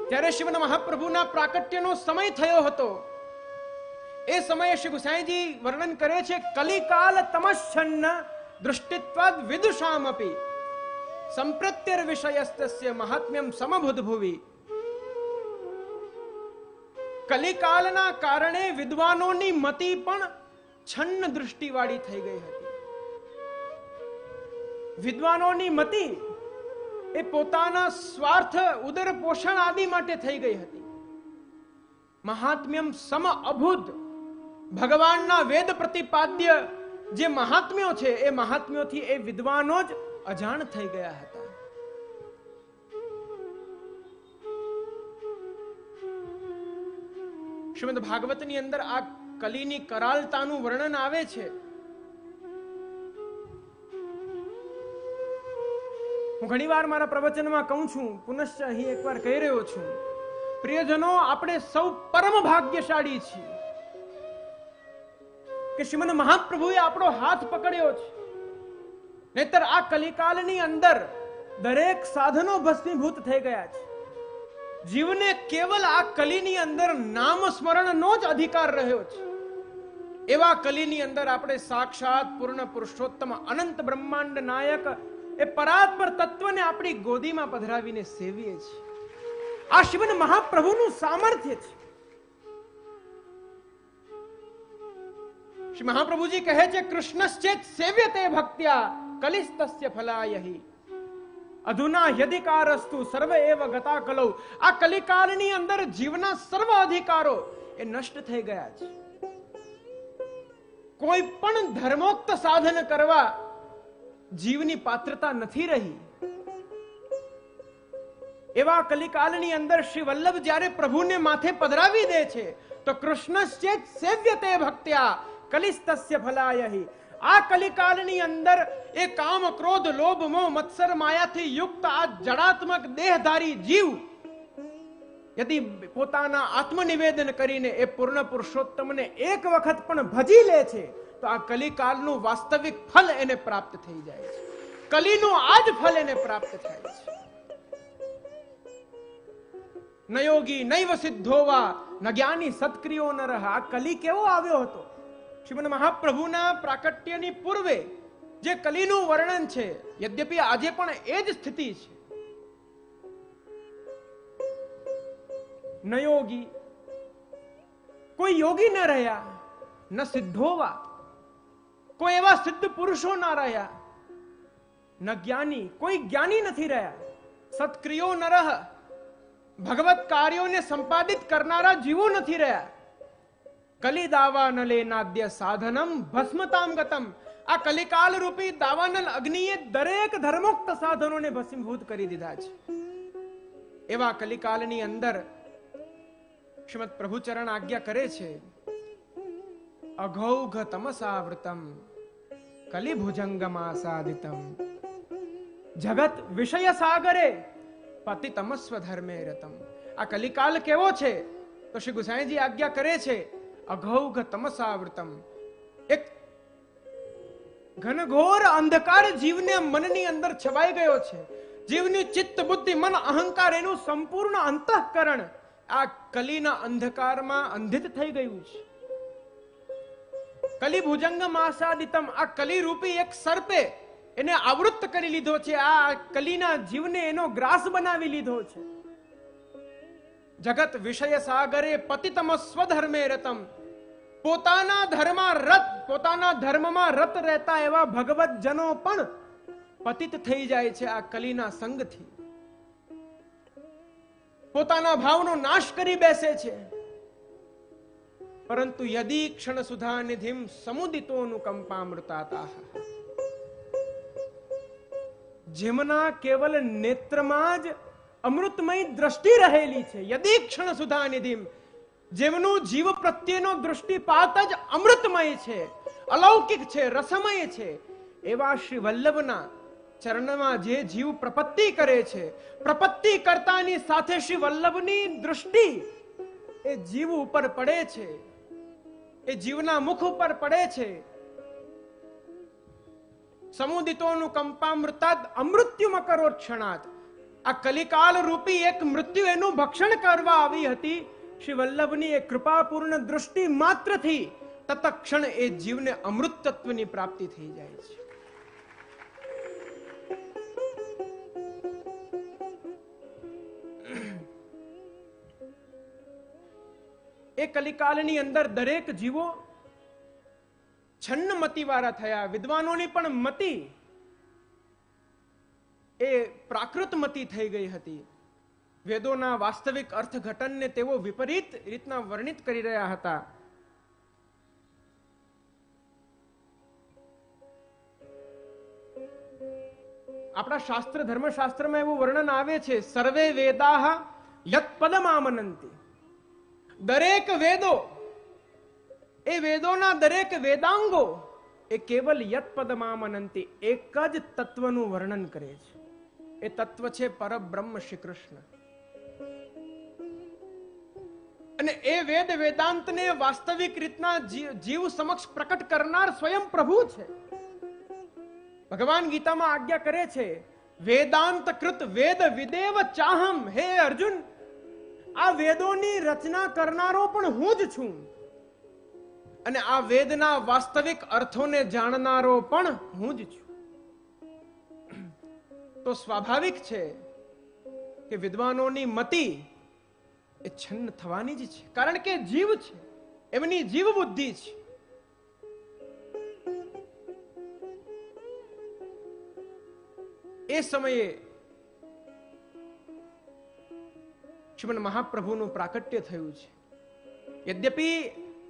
Speaker 1: ત્યારે શ્રીમદ મહાપ્રભુના પ્રાકટ્યનો સમય થયો હતો. એ સમયે શ્રી ગુસાઈજી વર્ણન કરે છે, કલિકાલ તમશ્છન્ન દૃષ્ટિત્વાદ વિદુષામપી સંપ્રત્યર વિષયસ્તસ્ય મહાત્મ્યમ સમભુદ્ભુવિ. કલિકાલના કારણે વિદ્વાનોની મતિ પણ છન્ન દૃષ્ટિવાળી થઈ ગઈ હતી. વિદ્વાનોની મતિ એ પોતાના સ્વાર્થ, ઉદર પોષણ આદિ માટે થઈ ગઈ હતી. મહાત્મ્યમ સમ અભુત. ભગવાનના વેદ પ્રતિપાદ્ય જે મહાત્મ્યો છે એ મહાત્મ્યોથી એ વિદ્વાનો જ અજાણ થઈ ગયા હતા. શ્રીમદ ભાગવતની અંદર આ કલીની કરાલતાનું વર્ણન આવે છે. હું ઘણીવાર મારા પ્રવચનમાં કહું છું, પુનશ્ચ અહીં એકવાર કહી રહ્યો છું, પ્રિયજનો, આપણે સૌ પરમ ભાગ્યશાળી છીએ કે શ્રીમદ મહાપ્રભુએ આપણો હાથ પકડ્યો છે. નહીતર આ કલિકાલની અંદર દરેક સાધનો ભસ્મીભૂત થઈ ગયા છે. જીવને કેવલ આ કલીની અંદર નામ સ્મરણનો જ અધિકાર રહ્યો છે. એવા કલીની અંદર આપણે સાક્ષાત પૂર્ણ પુરુષોત્તમ અનંત બ્રહ્માંડ નાયક એ પરાત્પર તત્વને આપણી ગોદીમાં પધરાવીને સેવીએ છીએ. આ શ્રીમદ મહાપ્રભુનું સામર્થ્ય છે. શ્રી મહાપ્રભુજી કહે છે, કૃષ્ણશ્ચેત સેવ્યતે ભક્ત્યા કલિસ્તસ્ય ફલાયહિ અધુના યધિકારસ્તુ સર્વ એવ ગતા કલૌ. આ કલિકાલની અંદર જીવના સર્વ અધિકારો એ નષ્ટ થઈ ગયા છે. કોઈ પણ ધર્મોક્ત સાધન કરવા જીવની પાત્રતા નથી રહી. એવા કલિકાલની અંદર શ્રી વલ્લભ જ્યારે પ્રભુને માથે પધરાવી દે છે તો કૃષ્ણશ્ચેત સેવ્યતે ભક્ત્યા કલિસ્તસ્ય ફલાયહિ. આ કલિકાલની અંદર એ કામ ક્રોધ લોભ મોહ મત્સર માયાથી યુક્ત આ જડાત્મક દેહધારી જીવ યદિ પોતાના આત્મનિવેદન કરીને એ પૂર્ણ પુરુષોત્તમને એક વખત પણ ભજી લે છે તો આ કલિકાલનું વાસ્તવિક ફલ એને પ્રાપ્ત થઈ જાય છે. કલીનું આ જ ફલ એને પ્રાપ્ત થાય છે. ન યોગી નૈવ સિદ્ધોવા ન જ્ઞાની સત્ક્રિયો ન રહા. આ કલી કેવો આવ્યો હતો? શ્રીમદ મહાપ્રભુના પ્રાકટ્યની પૂર્વે જે કલીનું વર્ણન છે, યદ્યપિ આજે પણ એ જ સ્થિતિ છે. ન યોગી, કોઈ યોગી ન રહ્યા, ન સિદ્ધોવા, કોઈ એવા સિદ્ધ પુરુષો ના રહ્યા, ન જ્ઞાની, કોઈ જ્ઞાની નથી રહ્યા, સત્ક્રિયો ન રહ, ભગવત કાર્યોને સંપાદિત કરનારા જીવો નથી રહ્યા. કલી દાવાનલે નાદ્ય સાધનમ ભસ્મતામ ગતમ. આ કલિકાલ રૂપી દાવાનલ અગ્નિએ દરેક ધર્મોક્ત સાધનોને ભસ્મીભૂત કરી દીધા છે. એવા કલિકાલની અંદર શ્રીમદ પ્રભુચરણ આજ્ઞા કરે છે, અઘૌઘ તમસાવૃતમ કલિભુજંગમાસાદિતમ જગત વિષય સાગરે પતિતમસ્વ ધર્મે રતમ. આ કલિકાલ કેવો છે? તો શ્રી ગુસાઈજી આજ્ઞા કરે છે, અઘૌઘ તમસાવૃતમ. એક ઘનઘોર અંધકાર જીવને મનની અંદર છવાઈ ગયો છે. જીવની ચિત્ત બુદ્ધિ મન અહંકાર એનું સંપૂર્ણ અંતઃકરણ આ કલીના અંધકારમાં અંધિત થઈ ગયું છે. કલી ભુજંગમ આસાદિતમ. આ કલી રૂપી એક સર્પે એને આવૃત્ત કરી લીધો છે. આ કલીના જીવને એનો ગ્રાસ બનાવી લીધો છે. જગત વિષય સાગરે પતિતમ સ્વધર્મે રતમ. પોતાના ધર્મમાં રત રહેતા એવા ભગવત જનો પણ પતિત થઈ જાય છે આ કલીના સંગથી. પોતાના ભાવનો નાશ કરી બેસે છે. પરંતુ યદી ક્ષણ સુધા નિધિમ સમુદિતોનું કંપામૃતાતા. જેમના કેવલ નેત્રમાં જ અમૃતમય દ્રષ્ટિ રહેલી છે, યદી ક્ષણ સુધા નિધિમ, જેમનું જીવ પ્રત્યેનો દૃષ્ટિપાત જ અમૃતમય છે, અલૌકિક છે, રસમય છે, એવા શ્રી વલ્લભના ચરણમાં જે જીવ પ્રપત્તિ કરે છે, પ્રપત્તિ કરતાની સાથે શ્રી વલ્લભની દૃષ્ટિ એ જીવ ઉપર પડે છે, એ જીવના મુખ ઉપર પડે છે. સમુદિતોનું કંપામૃતાદ અમૃત્યુમ કરોક્ષણાત. આ કલિકાલ રૂપી એક મૃત્યુ એનું ભક્ષણ કરવા આવી હતી. શ્રી વલ્લભની એ કૃપાપૂર્ણ દૃષ્ટિ માત્રથી તત્ક્ષણ એ જીવને અમૃત તત્વની પ્રાપ્તિ થઈ જાય છે. એ કલિકાલની અંદર દરેક જીવો છન્ન મતિ વાળા થયા. વિદ્વાનોની પણ મતિ એ પ્રાકૃત મતિ થઈ ગઈ હતી. વેદોના વાસ્તવિક અર્થઘટનને તેઓ વિપરીત રીતના વર્ણિત કરી રહ્યા હતા. આપણા શાસ્ત્ર ધર્મશાસ્ત્રમાં એવું વર્ણન આવે છે, સર્વે વેદાહ યત પદમામનંતિ. દરેક વેદો એ વેદોના દરેક વેદાંગો એ કેવલ યત પદમાં અનંતી એક જ તત્વનું વર્ણન કરે છે. એ તત્વ છે પરબ્રહ્મ શ્રી કૃષ્ણ. અને એ વેદ વેદાંતને વાસ્તવિક રીતના જીવ સમક્ષ પ્રકટ કરનાર સ્વયં પ્રભુ છે. ભગવાન ગીતામાં આજ્ઞા કરે છે, વેદાંત કૃત વેદ વિદેવ ચાહમ. હે અર્જુન, આ વેદોની રચના કરનારો પણ હું જ છું, અને આ વેદના વાસ્તવિક અર્થોને જાણનારો પણ હું જ છું. તો સ્વાભાવિક છે કે વિદ્વાનોની મતિ એ છન્ન થવાની જ છે, કારણ કે જીવ છે, એમની જીવ બુદ્ધિ છે. એ સમયે શ્રીમદ મહાપ્રભુનું પ્રાકટ્ય થયું છે. યદ્યપિ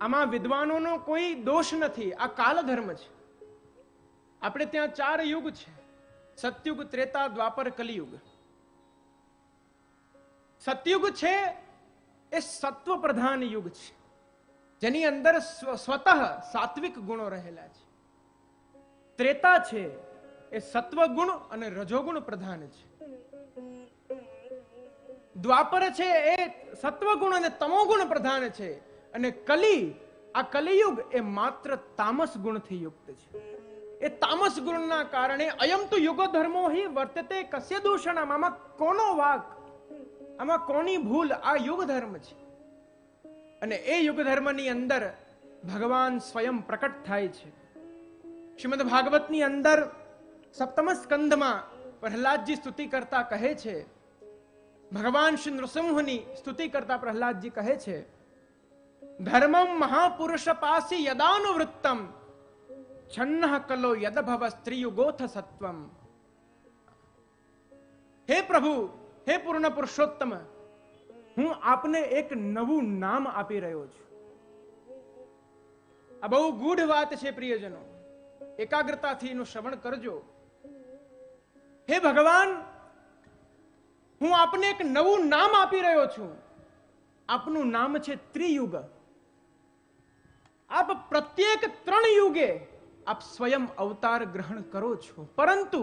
Speaker 1: આમાં વિદ્વાનોનો કોઈ દોષ નથી, આ કાલધર્મ છે. આપણે ત્યાં 4 યુગ છે: સતયુગ, ત્રેતા, દ્વાપર, કલિયુગ. સતયુગ છે એ સત્વ પ્રધાન યુગ છે, જેની અંદર સ્વતઃ સાત્વિક ગુણો રહેલા છે. ત્રેતા છે એ સત્વ ગુણ અને રજોગુણ પ્રધાન છે. દ્વાપર છે એ સત્વગુણ અને તમોગુણ પ્રધાન છે. અને આ કલિયુગ એ માત્ર તામસ ગુણથી યુક્ત છે. એ તામસ ગુણના કારણે અયમ તો યુગો ધર્મો હિ વર્તતે કસ્ય દૂષણમ. આમાં કોનો વાક, આમાં કોની ભૂલ? આ યુગ ધર્મ છે. અને એ યુગ ધર્મની અંદર ભગવાન સ્વયં પ્રકટ થાય છે. શ્રીમદ ભાગવતની અંદર 7મ સ્કંધમાં પ્રહલાદજી સ્તુતિ કરતા કહે છે, ભગવાન શ્રી નૃસિંહની સ્તુતિ કરતા પ્રહલાદજી કહે છે, ધર્મમ મહાપુરુષ પાસી યદાનુવૃત્તમ છન્નઃ કલો યદભવ સ્ત્રીયુગોથ સત્વમ. હે પ્રભુ, હે પૂર્ણ પુરુષોત્તમ, હું આપને એક નવું નામ આપી રહ્યો છું. આ બહુ ગૂઢ વાત છે પ્રિયજનો, એકાગ્રતાથી એનું શ્રવણ કરજો. હે ભગવાન, હું આપને એક નવું નામ આપી રહ્યો છું. આપનું નામ છે ત્રિયુગ. આપ પ્રત્યેક 3 યુગે આપ સ્વયં અવતાર ગ્રહણ કરો છો, પરંતુ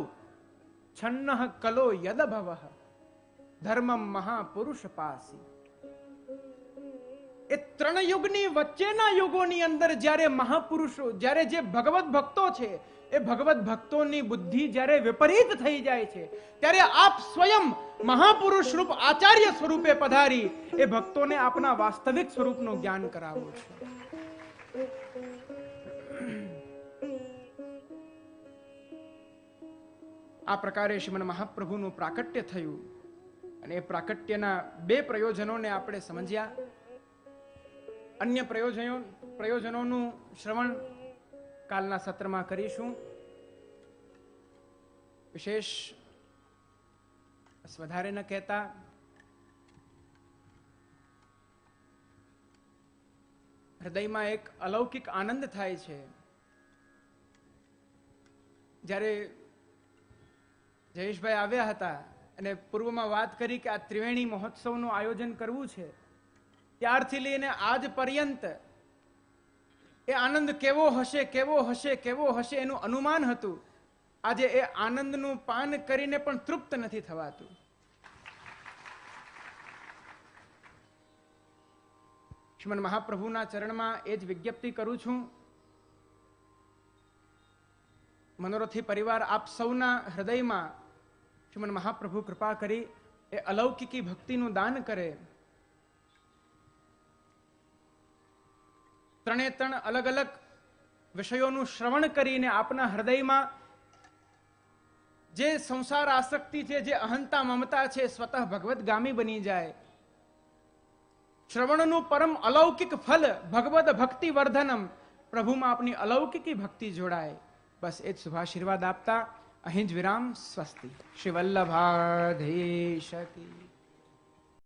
Speaker 1: છન્નઃ કલો યદભવ ધર્મમ મહાપુરુષ પાસી. એ 3 યુગની વચ્ચેના યુગોની અંદર જ્યારે મહાપુરુષો, જ્યારે જે ભગવત ભક્તો છે, એ ભગવત ભક્તોની બુદ્ધિ જ્યારે વિપરીત થઈ જાય છે, ત્યારે આપ સ્વયં મહાપુરુષ રૂપ આચાર્ય સ્વરૂપે પધારી એ ભક્તોને આપના વાસ્તવિક સ્વરૂપનું જ્ઞાન કરાવો છો. આ પ્રકારે શ્રીમદ મહાપ્રભુનું પ્રાકટ્ય થયું. અને એ પ્રાકટ્યના 2 પ્રયોજનોને આપણે સમજ્યા. અન્ય પ્રયોજનોનું શ્રવણ કાલના સત્રમાં કરીશું. વિશેષ વધારે ન કહેતા હૃદયમાં એક અલૌકિક આનંદ થાય છે જ્યારે જયેશભાઈ આવ્યા હતા અને પૂર્વમાં વાત કરી કે આ ત્રિવેણી મહોત્સવનું આયોજન કરવું છે, ત્યારથી લઈને આજ પર્યંત એ આનંદ કેવો હશે, કેવો હશે, કેવો હશે એનું અનુમાન હતું. આજે એ આનંદનું પાન કરીને પણ તૃપ્ત નથી થવાતું. શ્રીમદ મહાપ્રભુના ચરણમાં એ જ વિજ્ઞપ્તિ કરું છું. મનોરથી પરિવાર આપ સૌના હૃદયમાં શ્રીમદ મહાપ્રભુ કૃપા કરી એ અલૌકિકી ભક્તિનું દાન કરે. 3 અલગ અલગ વિષયોનું શ્રવણ કરીને આપના હૃદયમાં જે સંસાર આસક્તિ છે, જે અહંતા મમતા છે, સ્વતઃ ભગવદગામી બની જાય. શ્રવણનું પરમ અલૌકિક ફલ ભગવદ ભક્તિ વર્ધનમ, પ્રભુમાં આપની અલૌકિકી ભક્તિ જોડાય. બસ એ જ શુભાશીર્વાદ આપતા અહીં જ વિરામ. સ્વસ્તિ. શ્રી વલ્લભાધીશ કી